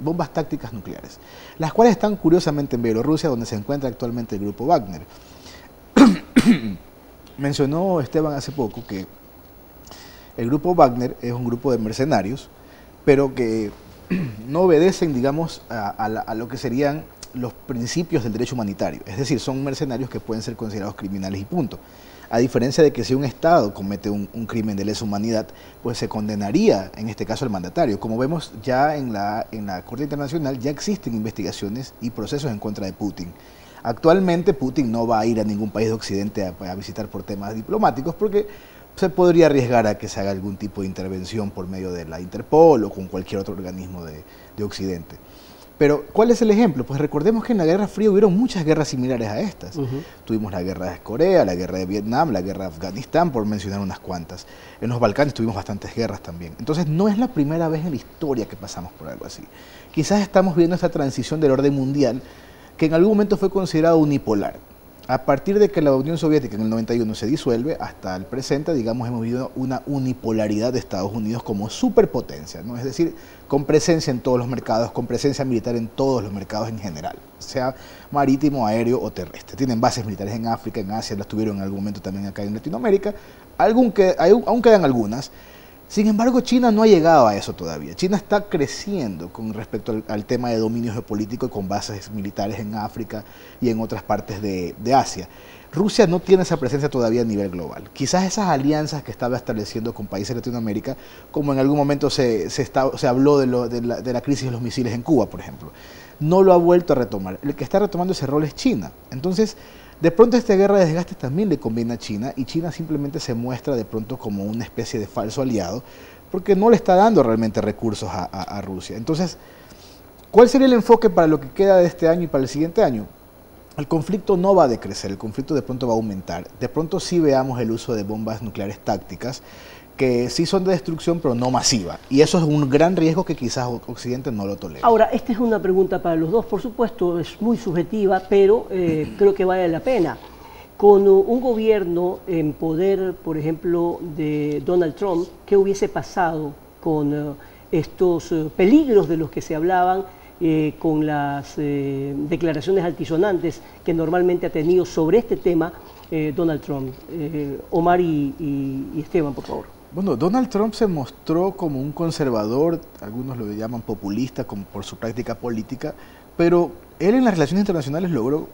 bombas tácticas nucleares, las cuales están curiosamente en Bielorrusia, donde se encuentra actualmente el grupo Wagner. Mencionó Esteban hace poco que el grupo Wagner es un grupo de mercenarios, pero que no obedecen, digamos, a lo que serían los principios del derecho humanitario. Es decir, son mercenarios que pueden ser considerados criminales y punto. A diferencia de que si un Estado comete un crimen de lesa humanidad, pues se condenaría, en este caso, al mandatario. Como vemos ya en la Corte Internacional, ya existen investigaciones y procesos en contra de Putin. Actualmente Putin no va a ir a ningún país de Occidente a visitar por temas diplomáticos porque se podría arriesgar a que se haga algún tipo de intervención por medio de la Interpol o con cualquier otro organismo de Occidente. Pero, ¿cuál es el ejemplo? Pues recordemos que en la Guerra Fría hubieron muchas guerras similares a estas. Tuvimos la guerra de Corea, la guerra de Vietnam, la guerra de Afganistán, por mencionar unas cuantas. En los Balcanes tuvimos bastantes guerras también. Entonces, no es la primera vez en la historia que pasamos por algo así. Quizás estamos viendo esta transición del orden mundial, que en algún momento fue considerado unipolar. A partir de que la Unión Soviética en el 91 se disuelve, hasta el presente, digamos, hemos vivido una unipolaridad de Estados Unidos como superpotencia, ¿no? Es decir, con presencia en todos los mercados, con presencia militar en todos los mercados en general, sea marítimo, aéreo o terrestre. Tienen bases militares en África, en Asia, las tuvieron en algún momento también acá en Latinoamérica, aún quedan algunas. Sin embargo, China no ha llegado a eso todavía. China está creciendo con respecto al tema de dominio geopolítico y con bases militares en África y en otras partes de Asia. Rusia no tiene esa presencia todavía a nivel global. Quizás esas alianzas que estaba estableciendo con países de Latinoamérica, como en algún momento se habló de la crisis de los misiles en Cuba, por ejemplo, no lo ha vuelto a retomar. El que está retomando ese rol es China. Entonces, de pronto esta guerra de desgaste también le conviene a China, y China simplemente se muestra de pronto como una especie de falso aliado, porque no le está dando realmente recursos a Rusia. Entonces, ¿cuál sería el enfoque para lo que queda de este año y para el siguiente año? El conflicto no va a decrecer, el conflicto de pronto va a aumentar. De pronto sí veamos el uso de bombas nucleares tácticas, que sí son de destrucción, pero no masiva. Y eso es un gran riesgo que quizás Occidente no lo tolera. Ahora, esta es una pregunta para los dos, por supuesto, es muy subjetiva, pero creo que vale la pena. Con un gobierno en poder, por ejemplo, de Donald Trump, ¿qué hubiese pasado con estos peligros de los que se hablaban, con las declaraciones altisonantes que normalmente ha tenido sobre este tema Donald Trump? Omar y Esteban, por favor. Bueno, Donald Trump se mostró como un conservador, algunos lo llaman populista por su práctica política, pero él en las relaciones internacionales logró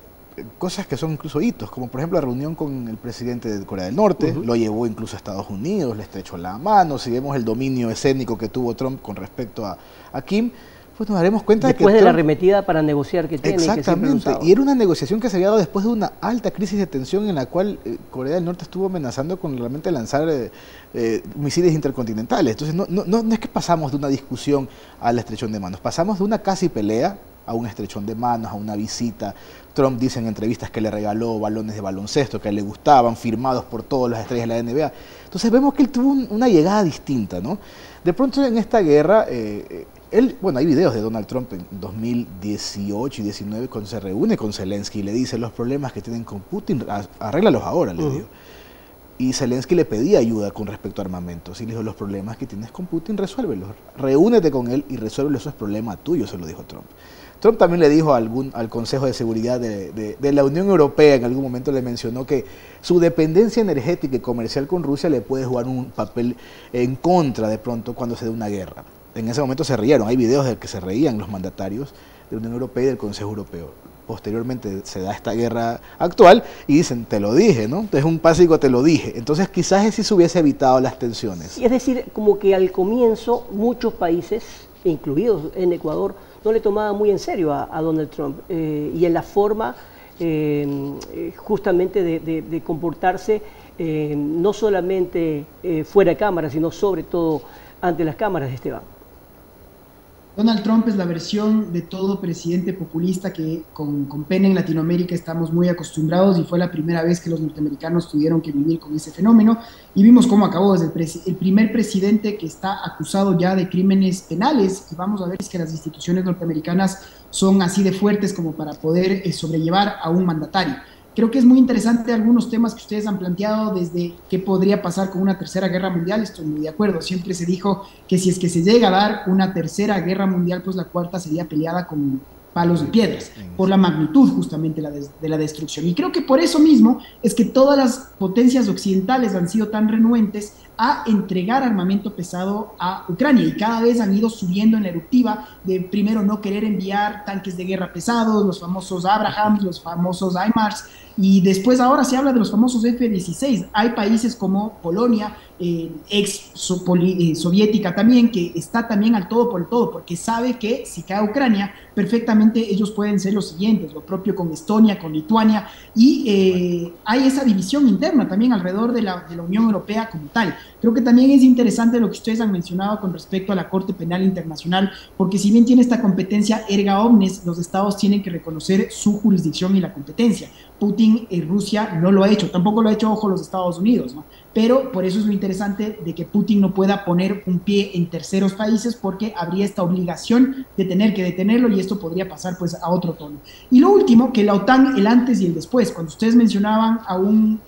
cosas que son incluso hitos, como por ejemplo la reunión con el presidente de Corea del Norte, lo llevó incluso a Estados Unidos, le estrechó la mano. Si vemos el dominio escénico que tuvo Trump con respecto a Kim, pues nos daremos cuenta después de que la arremetida para negociar que tiene. Exactamente, y era una negociación que se había dado después de una alta crisis de tensión en la cual Corea del Norte estuvo amenazando con realmente lanzar misiles intercontinentales. Entonces no es que pasamos de una discusión al estrechón de manos, pasamos de una casi pelea a un estrechón de manos, a una visita. Trump dice en entrevistas que le regaló balones de baloncesto que le gustaban, firmados por todas las estrellas de la NBA. Entonces vemos que él tuvo una llegada distinta, ¿no? De pronto en esta guerra, hay videos de Donald Trump en 2018 y 2019 cuando se reúne con Zelensky y le dice: los problemas que tienen con Putin, arréglalos ahora, le digo. Y Zelensky le pedía ayuda con respecto a armamentos y le dijo: los problemas que tienes con Putin, resuélvelos, reúnete con él y resuelve esos problemas tuyos, se lo dijo Trump. Trump también le dijo al Consejo de Seguridad de la Unión Europea, en algún momento le mencionó que su dependencia energética y comercial con Rusia le puede jugar un papel en contra de pronto cuando se dé una guerra. En ese momento se rieron, hay videos de que se reían los mandatarios de la Unión Europea y del Consejo Europeo. Posteriormente se da esta guerra actual y dicen: te lo dije, ¿no? Es un básico te lo dije. Entonces quizás así se hubiese evitado las tensiones. Es decir, como que al comienzo muchos países, incluidos en Ecuador, no le tomaban muy en serio a Donald Trump y en la forma justamente de comportarse no solamente fuera de cámara, sino sobre todo ante las cámaras, Esteban. Donald Trump es la versión de todo presidente populista que con pena en Latinoamérica estamos muy acostumbrados, y fue la primera vez que los norteamericanos tuvieron que vivir con ese fenómeno, y vimos cómo acabó desde el primer presidente que está acusado ya de crímenes penales, y vamos a ver si es que las instituciones norteamericanas son así de fuertes como para poder sobrellevar a un mandatario. Creo que es muy interesante algunos temas que ustedes han planteado, desde qué podría pasar con una tercera guerra mundial. Estoy muy de acuerdo. Siempre se dijo que si es que se llega a dar una tercera guerra mundial, pues la cuarta sería peleada con palos de piedras, por la magnitud justamente de la destrucción. Y creo que por eso mismo es que todas las potencias occidentales han sido tan renuentes a entregar armamento pesado a Ucrania, y cada vez han ido subiendo en la eruptiva de primero no querer enviar tanques de guerra pesados, los famosos Abrahams, los famosos HIMARS, y después ahora se habla de los famosos F-16. Hay países como Polonia, ex soviética también, que está también al todo por el todo, porque sabe que si cae Ucrania, perfectamente ellos pueden ser los siguientes, lo propio con Estonia, con Lituania, y hay esa división interna también alrededor de la Unión Europea como tal. Creo que también es interesante lo que ustedes han mencionado con respecto a la Corte Penal Internacional, porque si bien tiene esta competencia erga omnes, los estados tienen que reconocer su jurisdicción y la competencia. Putin en Rusia no lo ha hecho, tampoco lo ha hecho, ojo, los Estados Unidos, ¿no? Pero por eso es lo interesante de que Putin no pueda poner un pie en terceros países, porque habría esta obligación de tener que detenerlo y esto podría pasar pues a otro tono. Y lo último, que la OTAN, el antes y el después, cuando ustedes mencionaban a un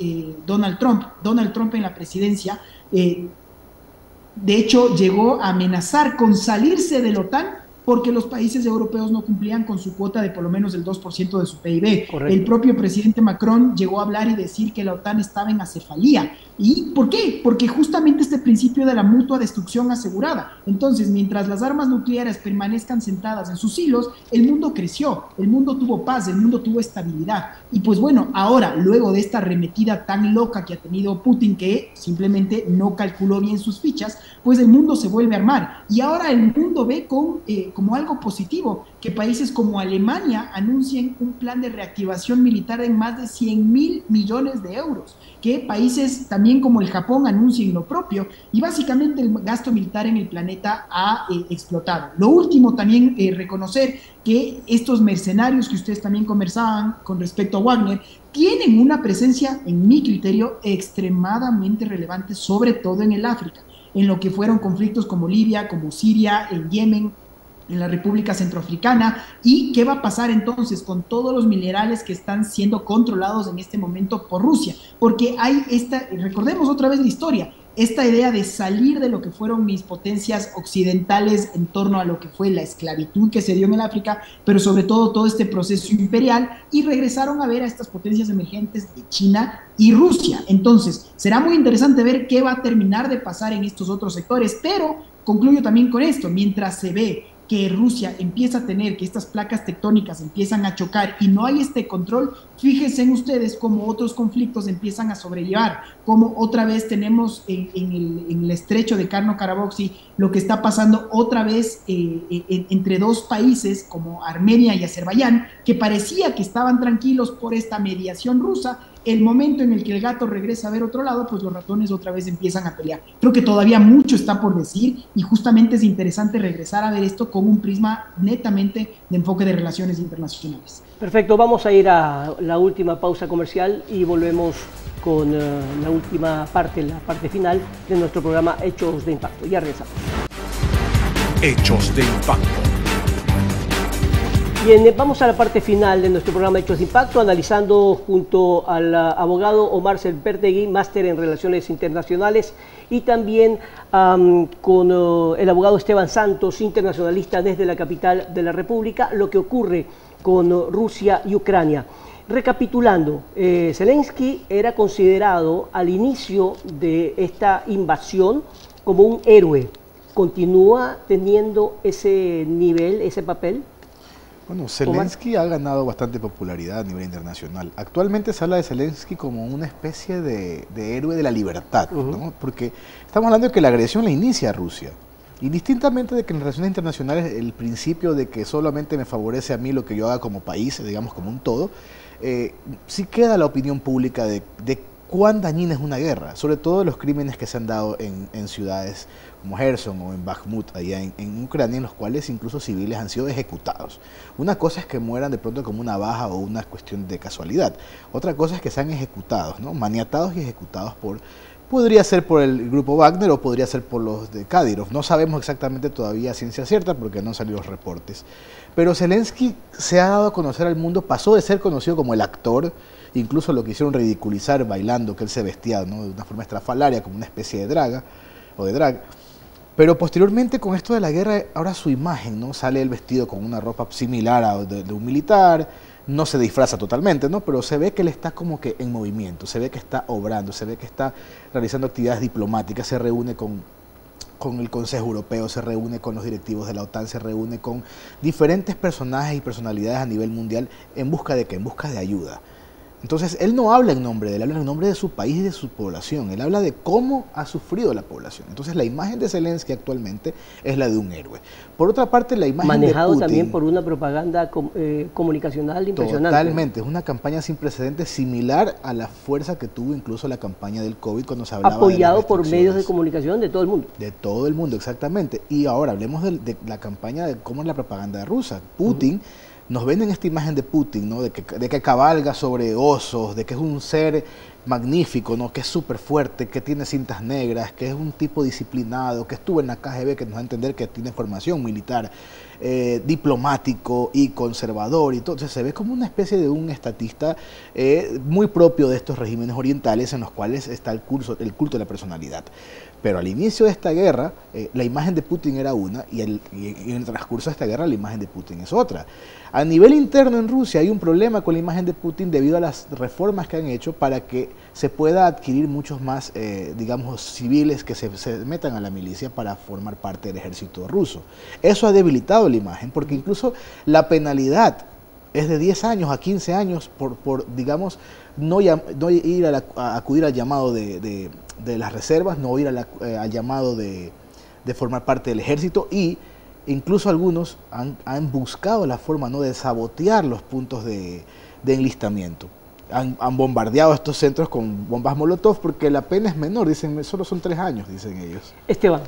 Donald Trump en la presidencia, de hecho llegó a amenazar con salirse de la OTAN porque los países europeos no cumplían con su cuota de por lo menos el 2% de su PIB. Correcto. El propio presidente Macron llegó a hablar y decir que la OTAN estaba en acefalía. ¿Y por qué? Porque justamente este principio de la mutua destrucción asegurada. Entonces, mientras las armas nucleares permanezcan sentadas en sus hilos, el mundo creció, el mundo tuvo paz, el mundo tuvo estabilidad. Y pues bueno, ahora, luego de esta arremetida tan loca que ha tenido Putin, que simplemente no calculó bien sus fichas, pues el mundo se vuelve a armar. Y ahora el mundo ve como algo positivo que países como Alemania anuncien un plan de reactivación militar de más de 100.000 millones de euros, que países también como el Japón anuncien lo propio, y básicamente el gasto militar en el planeta ha explotado. Lo último también, reconocer que estos mercenarios que ustedes también conversaban con respecto a Wagner, tienen una presencia, en mi criterio, extremadamente relevante, sobre todo en el África, en lo que fueron conflictos como Libia, como Siria, en Yemen, en la República Centroafricana. ¿Y qué va a pasar entonces con todos los minerales que están siendo controlados en este momento por Rusia? Porque hay recordemos otra vez la historia, esta idea de salir de lo que fueron mis potencias occidentales en torno a lo que fue la esclavitud que se dio en el África, pero sobre todo este proceso imperial, y regresaron a ver a estas potencias emergentes de China y Rusia. Entonces, será muy interesante ver qué va a terminar de pasar en estos otros sectores, pero concluyo también con esto: mientras se ve que Rusia empieza a tener, que estas placas tectónicas empiezan a chocar y no hay este control, fíjense en ustedes cómo otros conflictos empiezan a sobrellevar, como otra vez tenemos en el estrecho de Karno-Karabaj lo que está pasando otra vez entre dos países como Armenia y Azerbaiyán, que parecía que estaban tranquilos por esta mediación rusa. El momento en el que el gato regresa a ver otro lado, pues los ratones otra vez empiezan a pelear. Creo que todavía mucho está por decir, y justamente es interesante regresar a ver esto con un prisma netamente de enfoque de relaciones internacionales. Perfecto, vamos a ir a la última pausa comercial y volvemos con la última parte, la parte final de nuestro programa Hechos de Impacto. Ya regresamos. Hechos de Impacto. Bien, vamos a la parte final de nuestro programa Hechos de Impacto, analizando junto al abogado Omar Selpertegui, máster en Relaciones Internacionales, y también con el abogado Esteban Santos, internacionalista desde la capital de la República, lo que ocurre con Rusia y Ucrania. Recapitulando, Zelensky era considerado al inicio de esta invasión como un héroe. ¿Continúa teniendo ese nivel, ese papel? Bueno, Zelensky ha ganado bastante popularidad a nivel internacional. Actualmente se habla de Zelensky como una especie de héroe de la libertad, ¿no? Porque estamos hablando de que la agresión la inicia Rusia. Indistintamente de que en relaciones internacionales el principio de que solamente me favorece a mí lo que yo haga como país, digamos como un todo, sí queda la opinión pública de cuán dañina es una guerra, sobre todo los crímenes que se han dado en ciudades como Gerson o en Bakhmut, allá en Ucrania, en los cuales incluso civiles han sido ejecutados. Una cosa es que mueran de pronto como una baja o una cuestión de casualidad, otra cosa es que sean ejecutados, ¿no? Maniatados y ejecutados podría ser por el grupo Wagner o podría ser por los de Kadyrov. No sabemos exactamente todavía a ciencia cierta porque no han salido los reportes. Pero Zelensky se ha dado a conocer al mundo, pasó de ser conocido como el actor, incluso lo quisieron ridiculizar bailando, que él se vestía, ¿no?, de una forma estrafalaria, como una especie de drag. Pero posteriormente, con esto de la guerra, ahora su imagen, ¿no? Sale el vestido con una ropa similar a de un militar, no se disfraza totalmente, ¿no? Pero se ve que él está como que en movimiento, se ve que está obrando, se ve que está realizando actividades diplomáticas, se reúne con el Consejo Europeo, se reúne con los directivos de la OTAN, se reúne con diferentes personajes y personalidades a nivel mundial en busca de ¿qué? En busca de ayuda. Entonces, él no habla en nombre de él, habla en nombre de su país y de su población. Él habla de cómo ha sufrido la población. Entonces, la imagen de Zelensky actualmente es la de un héroe. Por otra parte, la imagen manejado de Putin, también por una propaganda comunicacional impresionante. Totalmente, es una campaña sin precedentes, similar a la fuerza que tuvo incluso la campaña del COVID cuando se hablaba apoyado de las por medios de comunicación de todo el mundo. De todo el mundo, exactamente. Y ahora hablemos de la campaña de cómo es la propaganda rusa. Putin, nos venden esta imagen de Putin, ¿no? de que cabalga sobre osos, de que es un ser magnífico, ¿no? Que es súper fuerte, que tiene cintas negras, que es un tipo disciplinado, que estuvo en la KGB, que nos da a entender que tiene formación militar, diplomático y conservador, y entonces se ve como una especie de un estatista muy propio de estos regímenes orientales en los cuales está el culto de la personalidad. Pero al inicio de esta guerra, la imagen de Putin era una, y en el transcurso de esta guerra la imagen de Putin es otra. A nivel interno en Rusia hay un problema con la imagen de Putin debido a las reformas que han hecho para que se pueda adquirir muchos más, digamos, civiles que se metan a la milicia para formar parte del ejército ruso. Eso ha debilitado la imagen, porque incluso la penalidad es de 10 años a 15 años por digamos, no ir a acudir al llamado de las reservas, no ir al llamado de formar parte del ejército, y incluso algunos han buscado la forma, ¿no?, de sabotear los puntos de enlistamiento. Han bombardeado estos centros con bombas Molotov porque la pena es menor, dicen, solo son 3 años, dicen ellos. Esteban.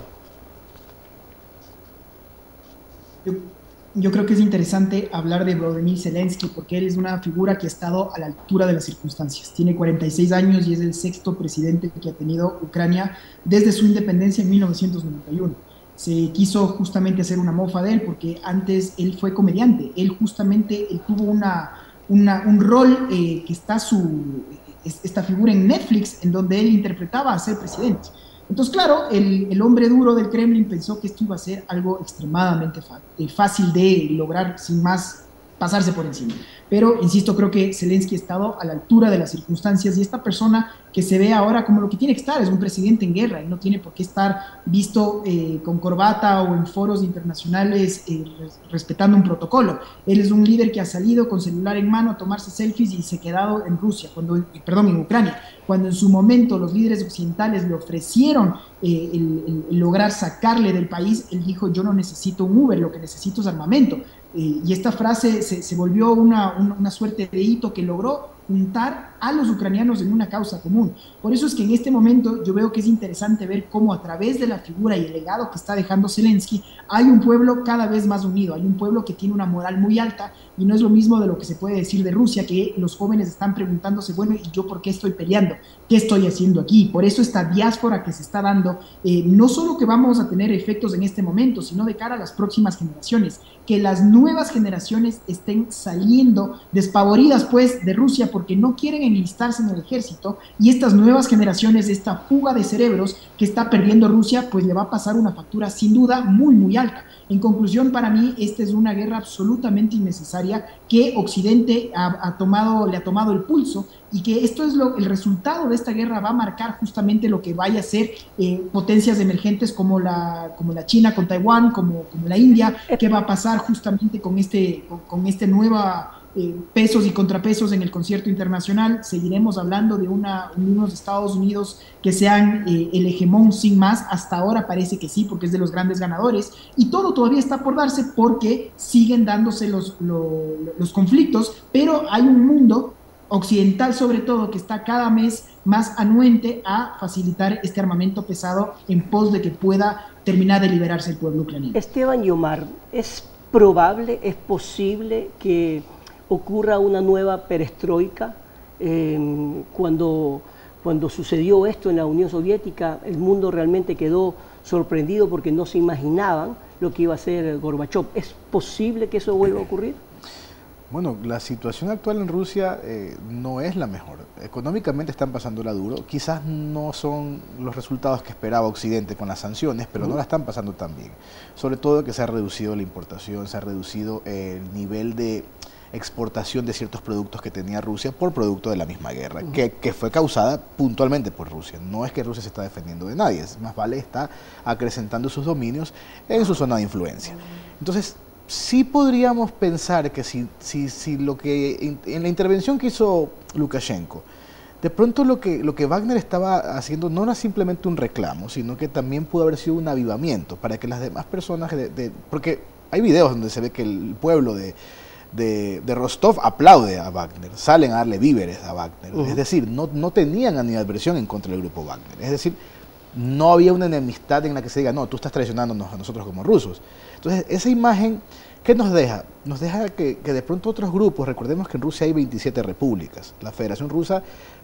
Yo creo que es interesante hablar de Volodymyr Zelensky porque él es una figura que ha estado a la altura de las circunstancias. Tiene 46 años y es el 6º presidente que ha tenido Ucrania desde su independencia en 1991. Se quiso justamente hacer una mofa de él porque antes él fue comediante. Él tuvo un rol que está esta figura en Netflix en donde él interpretaba a ser presidente. Entonces, claro, el hombre duro del Kremlin pensó que esto iba a ser algo extremadamente fácil de lograr sin más pasarse por encima. Pero, insisto, creo que Zelensky ha estado a la altura de las circunstancias y esta persona que se ve ahora como lo que tiene que estar, es un presidente en guerra y no tiene por qué estar visto con corbata o en foros internacionales respetando un protocolo. Él es un líder que ha salido con celular en mano a tomarse selfies y se ha quedado en en Ucrania. Cuando en su momento los líderes occidentales le ofrecieron el lograr sacarle del país, él dijo: yo no necesito un Uber, lo que necesito es armamento. Y esta frase se volvió una suerte de hito que logró juntar a los ucranianos en una causa común. Por eso es que en este momento yo veo que es interesante ver cómo a través de la figura y el legado que está dejando Zelensky hay un pueblo cada vez más unido, hay un pueblo que tiene una moral muy alta y no es lo mismo de lo que se puede decir de Rusia, que los jóvenes están preguntándose, bueno, ¿y yo por qué estoy peleando? ¿Qué estoy haciendo aquí? Por eso esta diáspora que se está dando, no solo que vamos a tener efectos en este momento, sino de cara a las próximas generaciones, que las nuevas generaciones estén saliendo despavoridas pues de Rusia porque no quieren enlistarse en el ejército, y estas nuevas generaciones, esta fuga de cerebros que está perdiendo Rusia, pues le va a pasar una factura sin duda muy muy alta. En conclusión, para mí esta es una guerra absolutamente innecesaria que Occidente le ha tomado el pulso, y que esto es el resultado de esta guerra va a marcar justamente lo que vaya a ser potencias emergentes como la China con Taiwán, como la India, qué va a pasar justamente con este nueva pesos y contrapesos en el concierto internacional. Seguiremos hablando de unos Estados Unidos que sean el hegemón sin más. Hasta ahora parece que sí, porque es de los grandes ganadores, y todo todavía está por darse porque siguen dándose los conflictos, pero hay un mundo occidental sobre todo que está cada vez más anuente a facilitar este armamento pesado en pos de que pueda terminar de liberarse el pueblo ucraniano. Esteban y Omar, ¿es probable, es posible que ocurra una nueva perestroika? Cuando sucedió esto en la Unión Soviética, el mundo realmente quedó sorprendido porque no se imaginaban lo que iba a hacer Gorbachov. ¿Es posible que eso vuelva a ocurrir? Bueno, la situación actual en Rusia no es la mejor. Económicamente están pasándola duro. Quizás no son los resultados que esperaba Occidente con las sanciones, pero no la están pasando tan bien. Sobre todo que se ha reducido la importación, se ha reducido el nivel de exportación de ciertos productos que tenía Rusia por producto de la misma guerra, que fue causada puntualmente por Rusia. No es que Rusia se está defendiendo de nadie, más vale está acrecentando sus dominios en su zona de influencia. Entonces, sí podríamos pensar que si lo que en la intervención que hizo Lukashenko, de pronto lo que Wagner estaba haciendo no era simplemente un reclamo, sino que también pudo haber sido un avivamiento para que las demás personas, porque hay videos donde se ve que el pueblo de Rostov aplaude a Wagner, salen a darle víveres a Wagner, es decir, no tenían animadversión en contra del grupo Wagner, es decir, no había una enemistad en la que se diga, no, tú estás traicionándonos a nosotros como rusos. Entonces, esa imagen, ¿qué nos deja? Nos deja que de pronto otros grupos, recordemos que en Rusia hay 27 repúblicas, la Federación Rusa,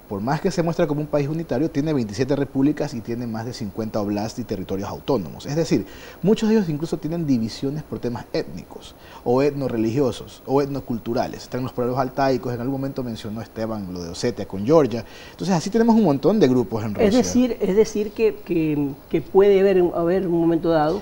por más que se muestra como un país unitario, tiene 27 repúblicas y tiene más de 50 oblasts y territorios autónomos. Es decir, muchos de ellos incluso tienen divisiones por temas étnicos, o etnorreligiosos, o etnoculturales. Están los pueblos altaicos, en algún momento mencionó Esteban lo de Osetia con Georgia. Entonces así tenemos un montón de grupos en Rusia. Es decir que puede haber un momento dado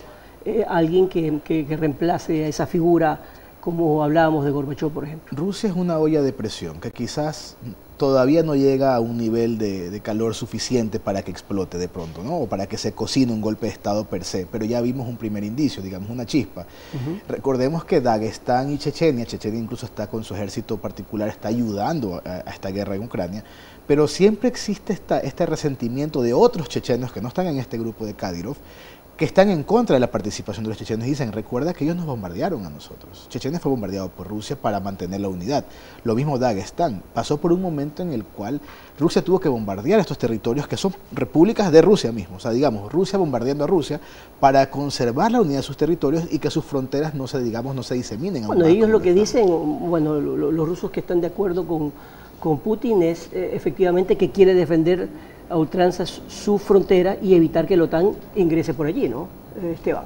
alguien que reemplace a esa figura, como hablábamos de Gorbachov, por ejemplo. Rusia es una olla de presión que quizás todavía no llega a un nivel de calor suficiente para que explote de pronto, ¿no? O para que se cocine un golpe de Estado per se, pero ya vimos un primer indicio, digamos una chispa. Recordemos que Dagestán y Chechenia incluso está con su ejército particular, está ayudando a esta guerra en Ucrania, pero siempre existe este resentimiento de otros chechenos que no están en este grupo de Kadyrov, que están en contra de la participación de los chechenos y dicen, recuerda que ellos nos bombardearon a nosotros. Chechenia fue bombardeado por Rusia para mantener la unidad. Lo mismo Dagestán. Pasó por un momento en el cual Rusia tuvo que bombardear estos territorios que son repúblicas de Rusia mismo. O sea, digamos, Rusia bombardeando a Rusia para conservar la unidad de sus territorios y que sus fronteras no se diseminen. Bueno, ellos lo que dicen, bueno, los rusos que están de acuerdo con Putin es efectivamente que quiere defender a ultranza su frontera y evitar que la OTAN ingrese por allí, ¿no, Esteban?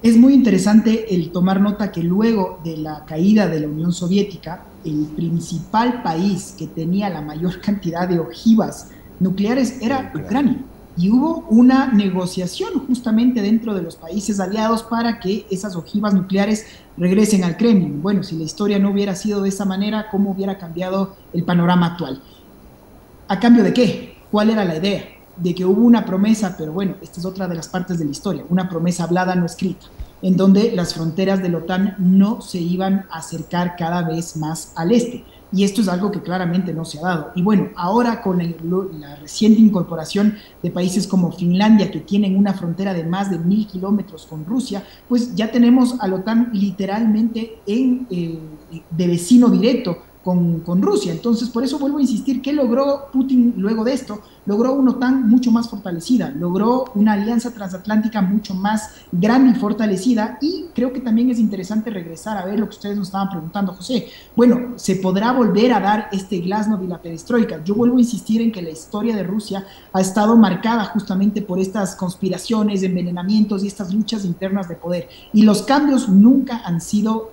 Es muy interesante el tomar nota que luego de la caída de la Unión Soviética, el principal país que tenía la mayor cantidad de ojivas nucleares era Ucrania. Y hubo una negociación justamente dentro de los países aliados para que esas ojivas nucleares regresen al Kremlin. Bueno, si la historia no hubiera sido de esa manera, ¿cómo hubiera cambiado el panorama actual? ¿A cambio de qué? ¿Cuál era la idea? De que hubo una promesa, pero bueno, esta es otra de las partes de la historia, una promesa hablada no escrita, en donde las fronteras de la OTAN no se iban a acercar cada vez más al este. Y esto es algo que claramente no se ha dado. Y bueno, ahora con la reciente incorporación de países como Finlandia, que tienen una frontera de más de 1000 kilómetros con Rusia, pues ya tenemos a la OTAN literalmente de vecino directo con Rusia. Entonces, por eso vuelvo a insistir, ¿qué logró Putin luego de esto? Logró una OTAN mucho más fortalecida, logró una alianza transatlántica mucho más grande y fortalecida, y creo que también es interesante regresar a ver lo que ustedes nos estaban preguntando, José. Bueno, ¿se podrá volver a dar este glasnost y la perestroika? Yo vuelvo a insistir en que la historia de Rusia ha estado marcada justamente por estas conspiraciones, envenenamientos y estas luchas internas de poder, y los cambios nunca han sido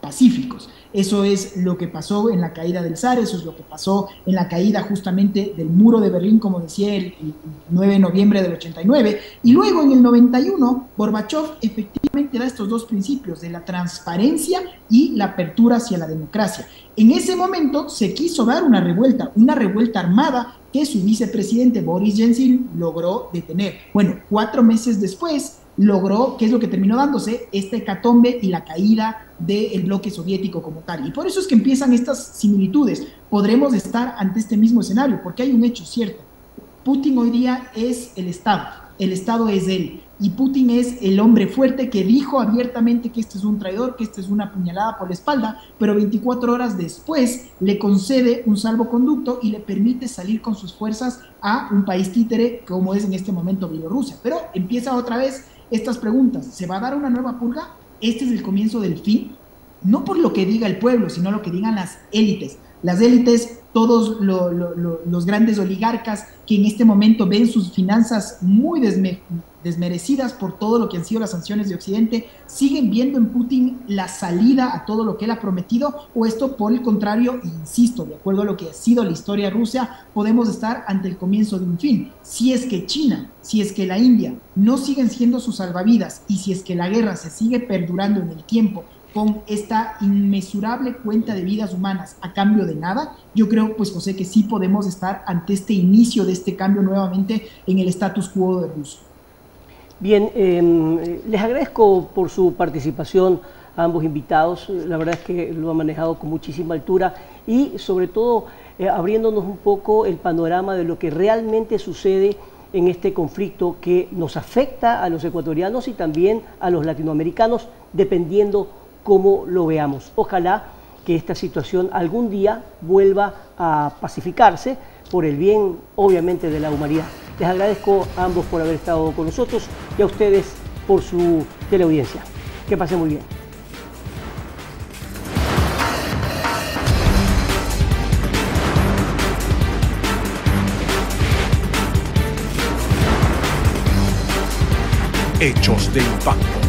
pacíficos. Eso es lo que pasó en la caída del zar, eso es lo que pasó en la caída justamente del muro de Berlín, como decía, el 9 de noviembre del 89, y luego en el 91, Gorbachov efectivamente da estos dos principios de la transparencia y la apertura hacia la democracia. En ese momento se quiso dar una revuelta armada que su vicepresidente Boris Yeltsin logró detener. Bueno, 4 meses después logró, ¿qué es lo que terminó dándose? Esta hecatombe y la caída del bloque soviético como tal. Y por eso es que empiezan estas similitudes. Podremos estar ante este mismo escenario, porque hay un hecho cierto. Putin hoy día es el Estado es él, y Putin es el hombre fuerte que dijo abiertamente que este es un traidor, que este es una puñalada por la espalda, pero 24 horas después le concede un salvoconducto y le permite salir con sus fuerzas a un país títere como es en este momento Bielorrusia. Pero empieza otra vez estas preguntas. ¿Se va a dar una nueva purga? ¿Este es el comienzo del fin? No por lo que diga el pueblo, sino lo que digan las élites. Las élites, todos los grandes oligarcas que en este momento ven sus finanzas muy desmerecidas por todo lo que han sido las sanciones de Occidente, siguen viendo en Putin la salida a todo lo que él ha prometido, o esto por el contrario, insisto, de acuerdo a lo que ha sido la historia de Rusia, podemos estar ante el comienzo de un fin. Si es que China, si es que la India no siguen siendo sus salvavidas, y si es que la guerra se sigue perdurando en el tiempo con esta inmesurable cuenta de vidas humanas a cambio de nada, yo creo, pues José, que sí podemos estar ante este inicio de este cambio nuevamente en el status quo de Rusia. Bien, les agradezco por su participación a ambos invitados. La verdad es que lo han manejado con muchísima altura y sobre todo abriéndonos un poco el panorama de lo que realmente sucede en este conflicto que nos afecta a los ecuatorianos y también a los latinoamericanos, dependiendo cómo lo veamos. Ojalá que esta situación algún día vuelva a pacificarse por el bien, obviamente, de la humanidad. Les agradezco a ambos por haber estado con nosotros y a ustedes por su teleaudiencia. Que pasen muy bien. Hechos de Impacto.